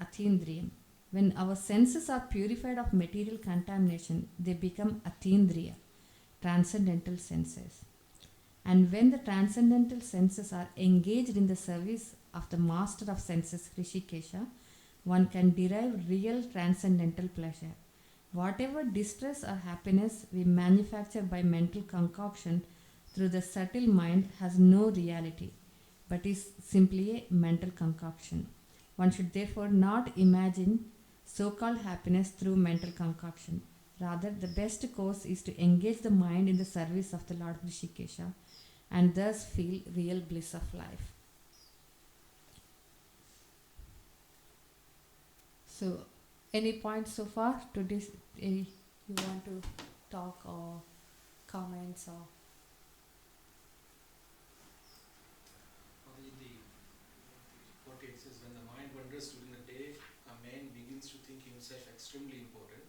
atindriyam. When our senses are purified of material contamination, they become atindriya, transcendental senses. And when the transcendental senses are engaged in the service of the master of senses, Rishikesha, one can derive real transcendental pleasure. Whatever distress or happiness we manufacture by mental concoction through the subtle mind has no reality, but is simply a mental concoction. One should therefore not imagine so-called happiness through mental concoction. Rather, the best course is to engage the mind in the service of the Lord Rishikesha and thus feel real bliss of life. So, any points so far to this? You want to talk or comments or? What it says, when the mind wanders during the day, a man begins to think himself extremely important,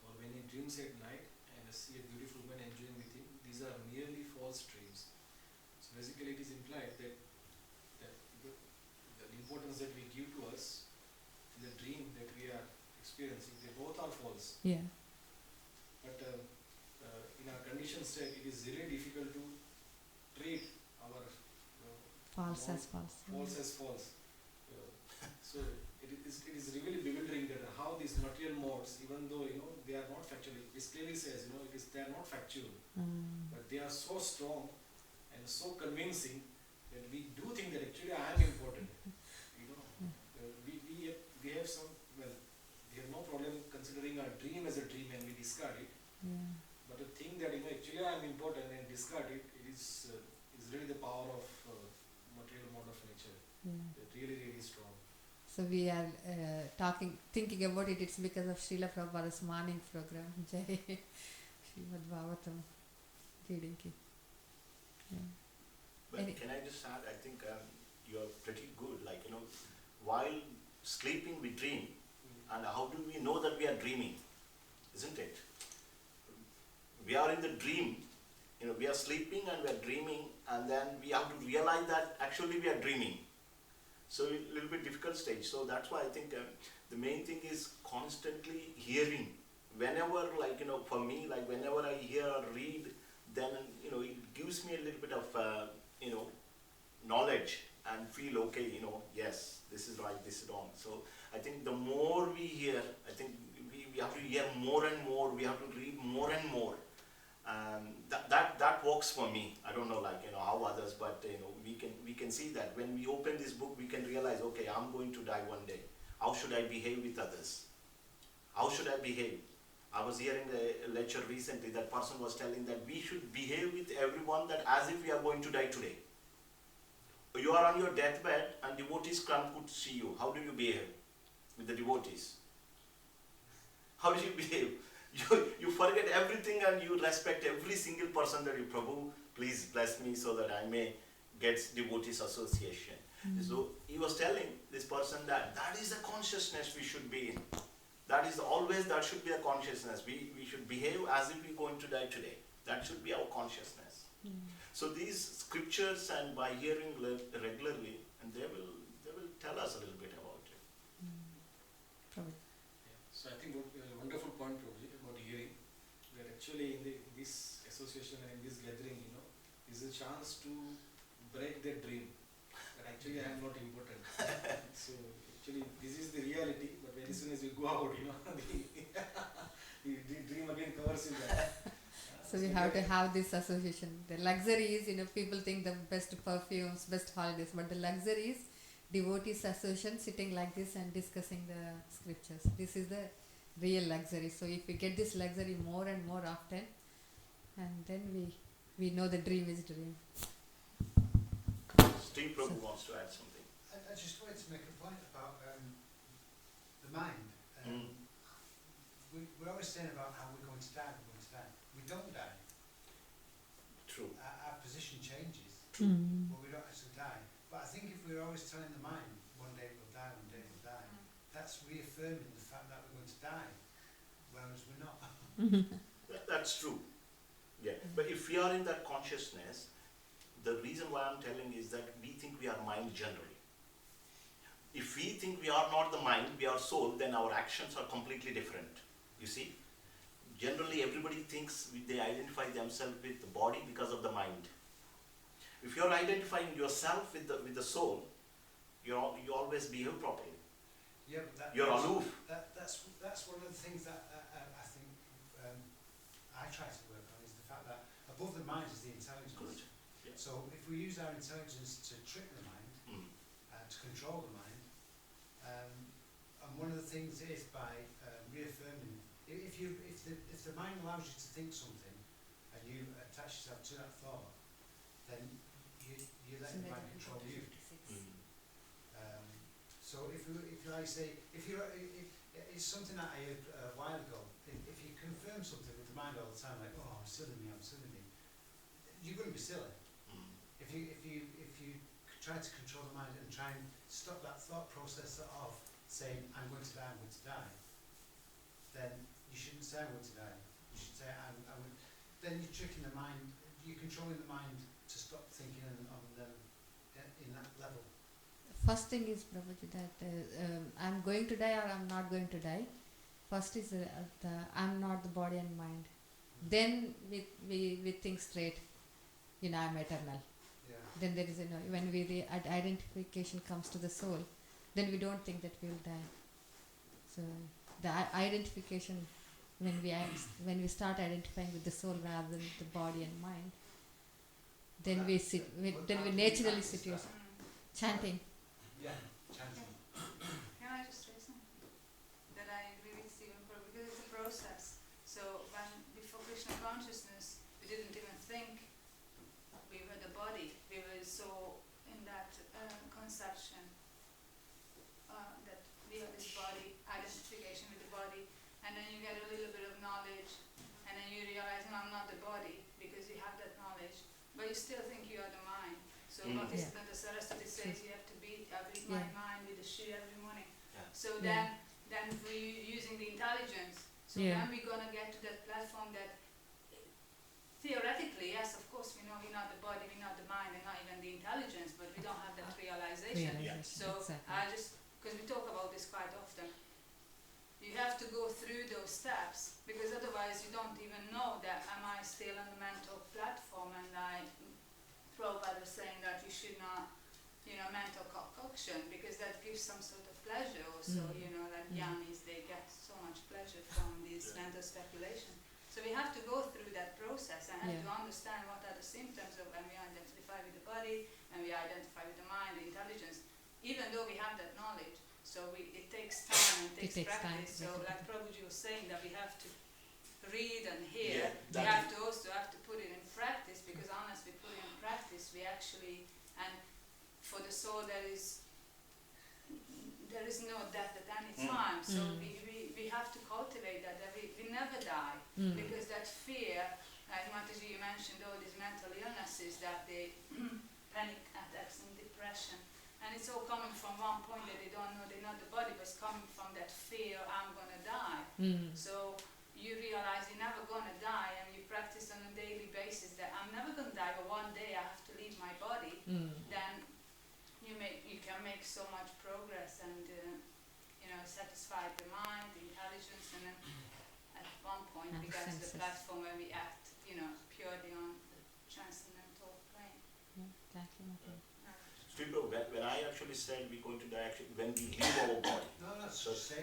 or when he dreams at night and see a beautiful woman enjoying with him, these are merely false dreams. So basically it is implied that the importance that we give to us in the dream that we are experiencing, they both are false. Yeah. But in our conditioned state, it is really difficult to treat our False as false. false as false. So it is really bewildering that how these material modes, even though they are not factual, it clearly says they are not factual, but they are so strong and so convincing that we do think that actually I am important. We have we have no problem considering our dream as a dream and we discard it. Yeah. But to think that actually I am important and discard it, it is really the power of material mode of nature. It's really strong. So we are thinking about it. It's because of Srila Prabhupada's morning program, Jai Srimad Bhagavatam reading. Well, can I just add? I think you're pretty good. While sleeping we dream, and how do we know that we are dreaming? Isn't it? We are in the dream. We are sleeping and we are dreaming, and then we have to realize that actually we are dreaming. So a little bit difficult stage. So that's why I think the main thing is constantly hearing. Whenever, for me, whenever I hear or read, then it gives me a little bit of knowledge and feel okay. Yes, this is right, this is wrong. So I think the more we hear, I think we have to hear more and more. We have to read more and more. That works for me. I don't know how others, but we can see that when we open this book we can realize, okay, I'm going to die one day. How should I behave with others? How should I behave? I was hearing a lecture recently, that person was telling that we should behave with everyone that as if we are going to die today. You are on your deathbed and devotees come to see you. How do you behave with the devotees? How do you behave? You forget everything and you respect every single person that you, Prabhu, please bless me so that I may get devotees association. So he was telling this person that is the consciousness we should be in. That should be a consciousness. We should behave as if we're going to die today. That should be our consciousness. So these scriptures, and by hearing regularly, and they will tell us a little bit about it. So I think a wonderful point, Prabhuji, about hearing, that actually in this association and in this gathering, is a chance to break their dream that actually I am not important. So actually this is the reality, but very soon as we go out, the dream again covers you back. So we have to have this association. The luxury is, people think the best perfumes, best holidays, but the luxury is devotees association sitting like this and discussing the scriptures. This is the real luxury. So if we get this luxury more and more often, and then we know the dream is dream. Steve Prabhu wants to add something. I just wanted to make a point about the mind. We're always saying about how we're going to die, We don't die. True. Our position changes, but we don't actually die. But I think if we're always telling the mind, one day we'll die, that's reaffirming the fact that we're going to die, whereas we're not. That's true. Yeah. But if we are in that consciousness, the reason why I'm telling is that we think we are mind generally. If we think we are not the mind, we are soul, then our actions are completely different. You see? Generally, everybody thinks they identify themselves with the body because of the mind. If you are identifying yourself with the soul, you always behave properly. Yeah, but you're aloof. That's one of the things that I think I try to work on, is the fact that above the mind is the intelligence. Good. Yeah. So if we use our intelligence to trick the mind, to control the mind, and one of the things is by reaffirming. If the mind allows you to think something, and you attach yourself to that thought, then you let the mind control you. So if I say, if it's something that I heard a while ago, if you confirm something with the mind all the time, like, oh, I'm silly me, you're going to be silly. If you try to control the mind and try and stop that thought process of saying, I'm going to die, then you shouldn't say I'm going to die. You should say then you're tricking the mind, you're controlling the mind to stop thinking in that level. First thing is, Prabhuji, that I'm going to die or I'm not going to die. First is I'm not the body and mind. Then we think straight, I'm eternal. Yeah. Then there is, when identification comes to the soul, then we don't think that we will die. So the identification, when we start identifying with the soul rather than the body and mind, then we naturally sit here chanting. Yeah, chanting. Can I just say something? That I agree with Stephen Prabhu, because it's a process. So when before Krishna consciousness, we didn't even think we were the body. We were so in that conception that we are this body, identification with the body, and then you get a little bit of knowledge, and then you realize, no, I'm not the body, because you have that knowledge, but you still think you are the mind. So Bhaktisiddhanta Saraswati says you have to beat my mind with the Shri every morning. Yeah. So then we're using the intelligence. So then we're going to get to that platform that theoretically, yes, of course, we know we're not the body, we're not the mind, and not even the intelligence, but we don't have that realization. So because we talk about this quite often, you have to go through those steps, because otherwise you don't even know that am I still on the mental platform, and Prabhupada was saying that you should not, mental concoction, because that gives some sort of pleasure also, like yummies, they get so much pleasure from this mental speculation. So we have to go through that process and have to understand what are the symptoms of when we identify with the body, and we identify with the mind, the intelligence, even though we have that knowledge. So it takes time and takes practice. So like Prabhuji was saying, that we have to read and hear, we have to also put it in practice, because unless we put it in practice, we actually, and for the soul there is no death at any time. So we have to cultivate that we never die, because that fear, like Mataji, you mentioned all these mental illnesses, that they panic attacks and depression, and it's all coming from one point that they don't know they're not the body, but it's coming from that fear, I'm gonna die. So you realize you're never gonna die, and you practice on a daily basis that I'm never gonna die, but one day I have to leave my body. Then you can make so much progress, and satisfy the mind, the intelligence, and then at one point we get to the platform where we act, purely on the transcendental plane. When I actually said we're going to die, actually when we leave our body,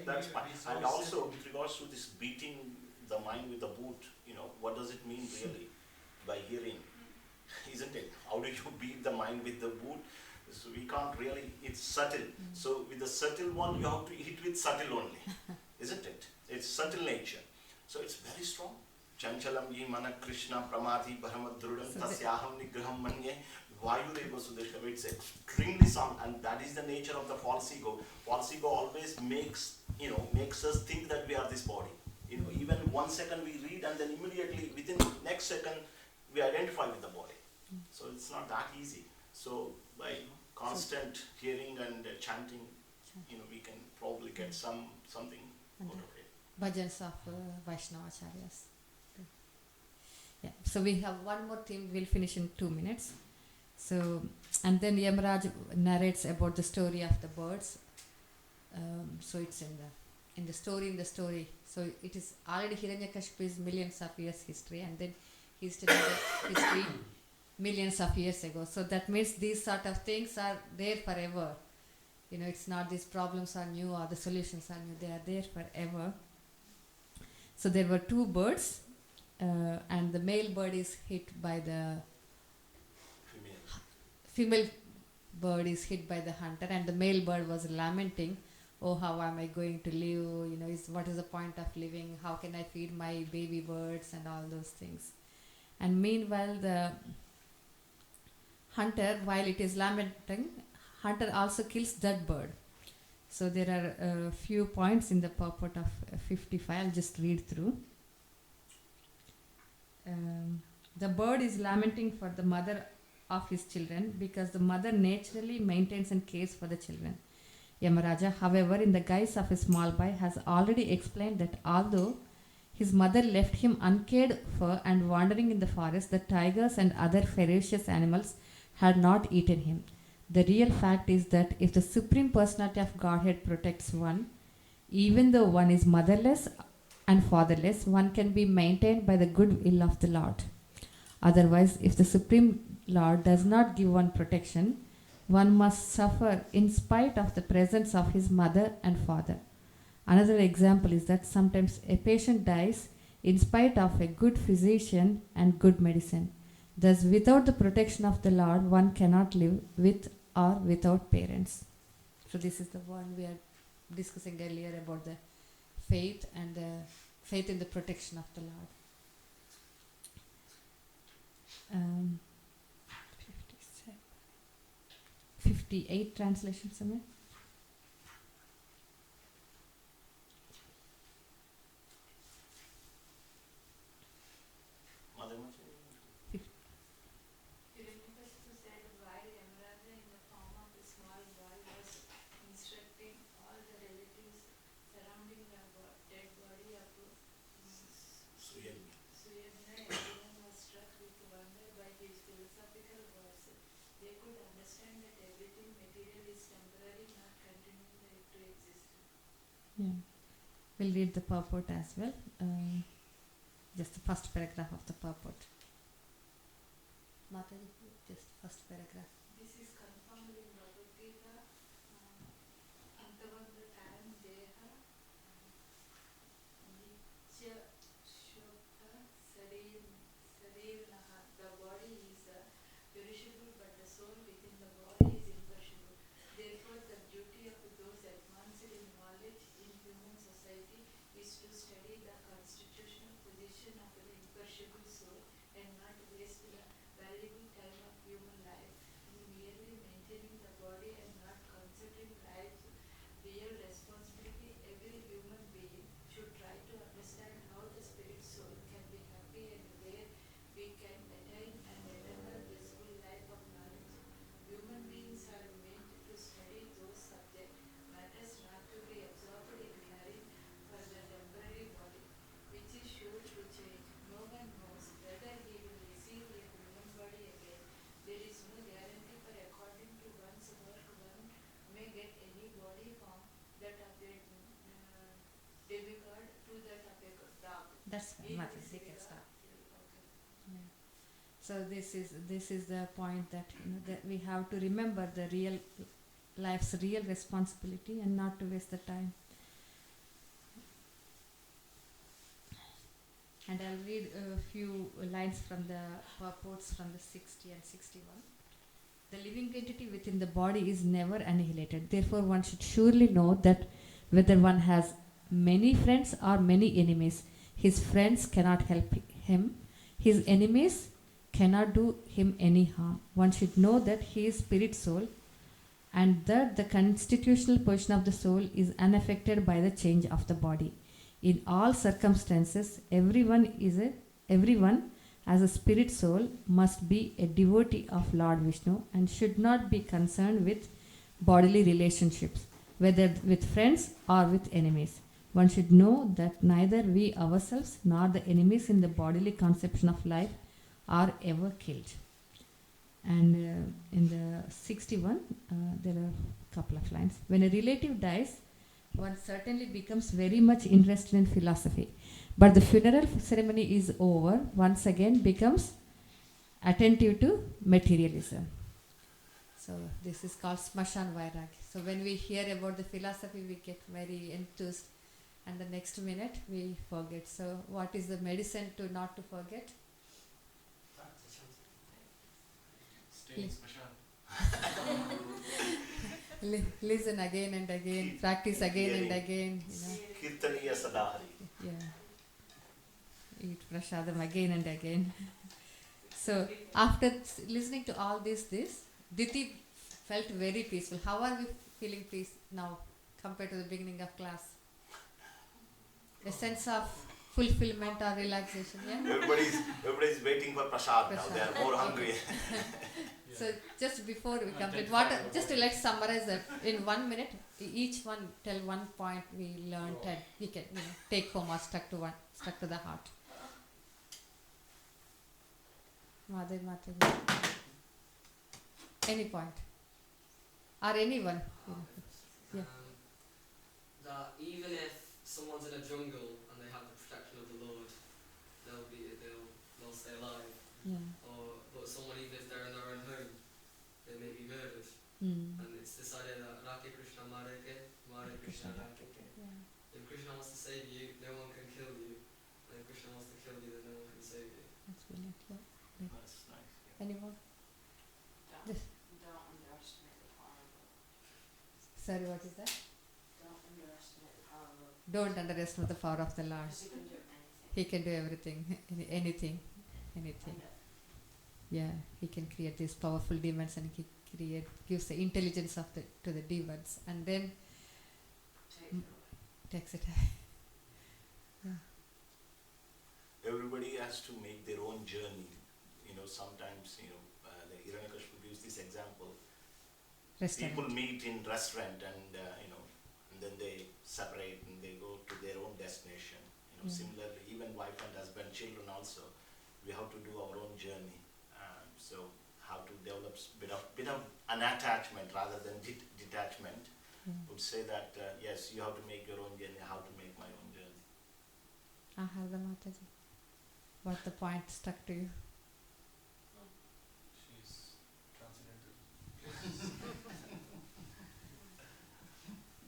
that's fine. And also with regards to this beating the mind with the boot, what does it mean really by hearing? Isn't it? How do you beat the mind with the boot? So we can't really, it's subtle. So with the subtle one, you have to hit with subtle only. Isn't it? It's subtle nature. So it's very strong. Chanchalam yi mana Krishna pramati bharamadrudam tasyaham nigraham manye vayureva sudesham. It's extremely strong, and that is the nature of the false ego. False ego always makes us think that we are this body. Even 1 second we read, and then immediately within next second we identify with the body. So it's not that easy. So by constant hearing and chanting, we can probably get something out of it. Bhajans of Vaishnavacharyas. Yeah. So we have one more thing. We'll finish in 2 minutes. So, and then Yamaraj narrates about the story of the birds So it's in the story. So it is already Hiranyakashipu is millions of years history, and then he's telling the history millions of years ago. So that means these sort of things are there forever. It's not these problems are new or the solutions are new. They are there forever. So there were two birds, and the male bird is hit by the female bird is hit by the hunter, and the male bird was lamenting, oh, how am I going to live? What is the point of living? How can I feed my baby birds and all those things? And meanwhile, the hunter, while it is lamenting, hunter also kills that bird. So there are a few points in the purport of 55. I'll just read through. The bird is lamenting for the mother of his children because the mother naturally maintains and cares for the children. Yamaraja, however, in the guise of a small boy, has already explained that although his mother left him uncared for and wandering in the forest, the tigers and other ferocious animals had not eaten him. The real fact is that if the Supreme Personality of Godhead protects one, even though one is motherless and fatherless, one can be maintained by the good will of the Lord. Otherwise, if the Supreme Lord does not give one protection, one must suffer in spite of the presence of his mother and father. Another example is that sometimes a patient dies in spite of a good physician and good medicine. Thus, without the protection of the Lord, one cannot live with or without parents. So this is the one we are discussing earlier about the faith and the faith in the protection of the Lord. 58 translations, somewhere. Hiranyakashipu said while Yamaraja in the form of a small boy was instructing all the relatives surrounding the dead body of Suyagna, everyone was struck with wonder by his philosophical words. They could understand that everything material is temporary, not continuing to exist. Yeah. We'll read the purport as well. Just the first paragraph of the purport. Mataji, just first paragraph. This is confirmed in Bhagavad Gita, Antavanda time, Deha, Nitya Shokta, Sarirnaha. The body is perishable, but the soul within the body is imperishable. Therefore, the duty of those advanced in knowledge in human society is to study the constitutional position of the imperishable soul and not waste the valuable time of human life in merely maintaining the body and not considering life's real responsibility. Every human being should try to understand how the spirit soul can be happy and where we can attain an eternal blissful life of knowledge. Human beings are meant to study those subject matters, not to be absorbed in caring for the temporary body, which is sure to change. No one knows whether he will receive a human body again. There is no guarantee, for according to one's work, one may get any body form, that of a demigod to that of a dog. That's fine. Mataji, they can start. Okay. Yeah. So this is the point that that we have to remember the real life's real responsibility and not to waste the time. And I'll read a few lines from the purports from the 60 and 61. The living entity within the body is never annihilated. Therefore, one should surely know that whether one has many friends or many enemies, his friends cannot help him. His enemies cannot do him any harm. One should know that he is spirit soul and that the constitutional position of the soul is unaffected by the change of the body. In all circumstances, everyone as a spirit soul must be a devotee of Lord Vishnu and should not be concerned with bodily relationships, whether with friends or with enemies. One should know that neither we ourselves nor the enemies in the bodily conception of life are ever killed. And in the 61, there are a couple of lines. When a relative dies, one certainly becomes very much interested in philosophy. But the funeral ceremony is over, once again becomes attentive to materialism. So this is called Smashan Vairag. So when we hear about the philosophy, we get very enthused, and the next minute we forget. So what is the medicine to not to forget? Stay in Smashan. Listen again and again, practice again and again. Kirtaniya Sadahari. Yeah. Eat prasadam again and again. So after listening to all this, Diti felt very peaceful. How are we feeling peace now compared to the beginning of class? A sense of fulfillment or relaxation, yeah? Everybody's waiting for prasad now. They are more hungry. So just before we complete, just to let's summarize that in 1 minute, each one tell one point we learned and we can take home or stuck to the heart. Mother. Any point or anyone. Yeah. That even if someone's in a jungle and they have the protection of the Lord, they'll stay alive. Yeah. But someone, even if they're in their own home, they may be murdered. Mm. And it's this idea that Rake Krishna Mareke, Mare Krishna Rakeke. Yeah. If Krishna wants to save you, no one can kill you. And if Krishna wants to kill you, then no one can save you. That's brilliant. Yeah. That's nice. Yeah. Anyone? Don't underestimate the power of love. Sorry, what is that? Don't underestimate the power of love. Don't underestimate the power of the Lord. Because he can do anything. He can do everything, anything. Yeah, he can create these powerful demons, and he gives the intelligence to the demons, and then takes it away. Yeah. Everybody has to make their own journey. Sometimes, the Hiranyakashipu gives this example. Restaurant. People meet in restaurant and, and then they separate and they go to their own destination. Similarly, even wife and husband, children also, we have to do our own journey. So how to develop bit of an attachment rather than detachment. Would say that, yes, you have to make your own journey, how to make my own journey. Aharda Mataji, what the point stuck to you? She's transcendental.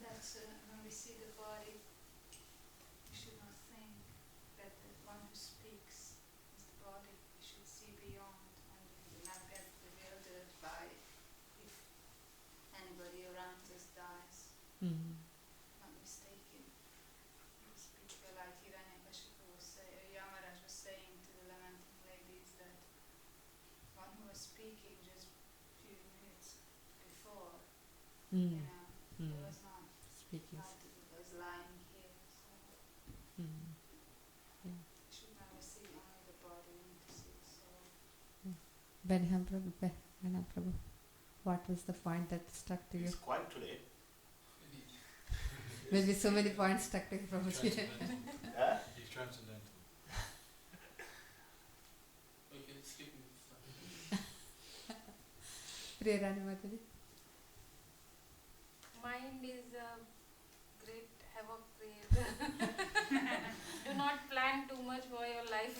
That's when we see the body, we should not think that the one who speaks is the body. We should see beyond and not get bewildered by if anybody around us dies. Not mistaken. Speak like Hiranyakashipu was saying, Yamaraj was saying to the lamenting ladies that one who was speaking just a few minutes before, he was not Speaking. was lying here. So Yeah. should never see only the body, we need to see the soul. Benham Prabhu, what was the point that stuck to you? It's quiet today. Maybe so many points stuck to you, Prabhu. He's transcendental. Okay, skip me. Priyarani Mataji. Mind is a great havoc creator. Do not plan too much for your life.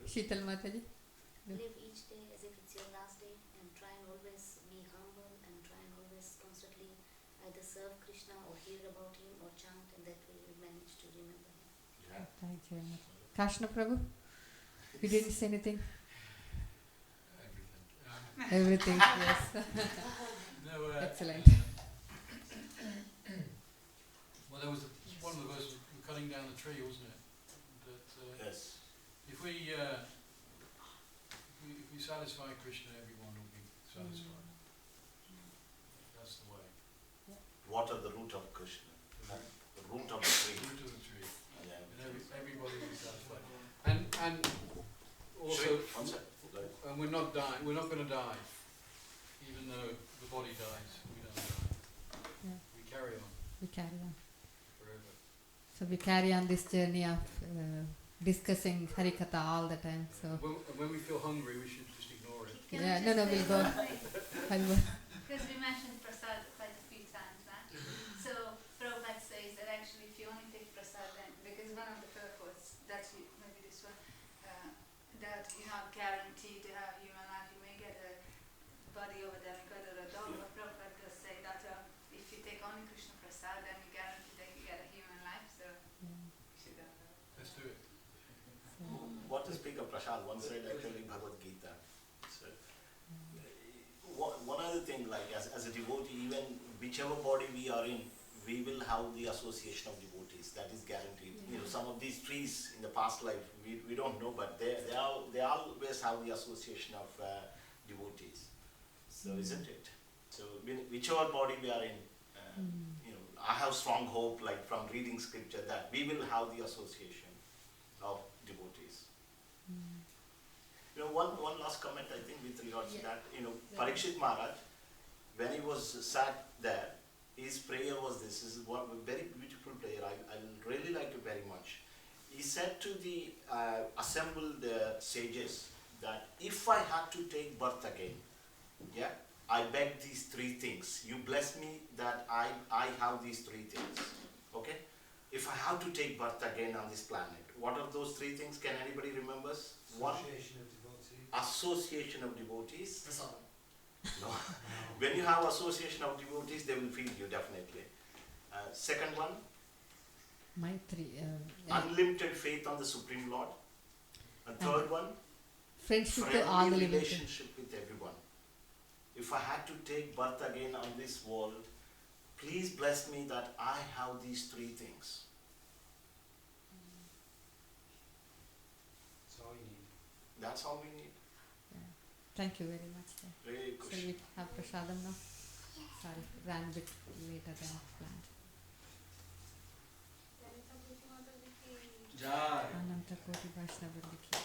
Sheetal Mataji. Live each day as if it's your last day, and try and always be humble, and try and always constantly either serve Krishna or hear about him or chant, and that way you manage to remember him. Yeah. Thank you very much. Kashna Prabhu, you didn't say anything? Everything. Everything, yes. No, Excellent. Well, there was one of the verses, cutting down the tree, wasn't it? That Yes. if we satisfy Krishna, everyone will be satisfied. That's the way. Water the root of Krishna. The root of the tree. Root of the tree. Yeah. And everybody will be satisfied. And also, One sec. and we're not dying. We're not going to die, even though the body dies. We don't die. Yeah. We carry on We carry on. forever. So we carry on this journey of discussing Harikatha all the time. So When we feel hungry, we should just ignore it. Can yeah, I no, just we'll say go. something? Haribol. Because we mentioned prasad quite a that you're not guaranteed to have human life. You may get a body of a demigod or a dog, but Prabhupada does say that if you take only Krishna Prasad, then you guarantee that you get a human life. So you should have that. Let's do it. What to speak of Prasad? One said actually Bhagavad Gita. So, one other thing, like as a devotee, even whichever body we are in, we will have the association of devotees. That is guaranteed. You know, some of these trees in the past life, we don't know, but they always have the association of devotees. So isn't it? So whichever body we are in, you know, I have strong hope, like from reading scripture, that we will have the association of devotees. You know, one last comment I think with regards to that. You know, Parikshit Maharaj, when he was sat there, his prayer was this. This is one very beautiful prayer. I really like it very much. He said to the assembled sages that if I had to take birth again, yeah, I beg these three things. You bless me that I have these three things. Okay? If I have to take birth again on this planet, what are those three things? Can anybody remember? One, Association of devotees. association of devotees. No. When you have association of devotees, they will feel you definitely. Second one, Maitri. unlimited faith on the Supreme Lord. And third one, Friendship to all the friendly living. relationship with everyone. If I had to take birth again on this world, please bless me that I have these three things. That's all you need. That's all we need. Thank you very much. Very Shall good. we have prasadam now? Sorry, ran a bit later than planned. Jai. Ananta Koti Vaishnava Liki.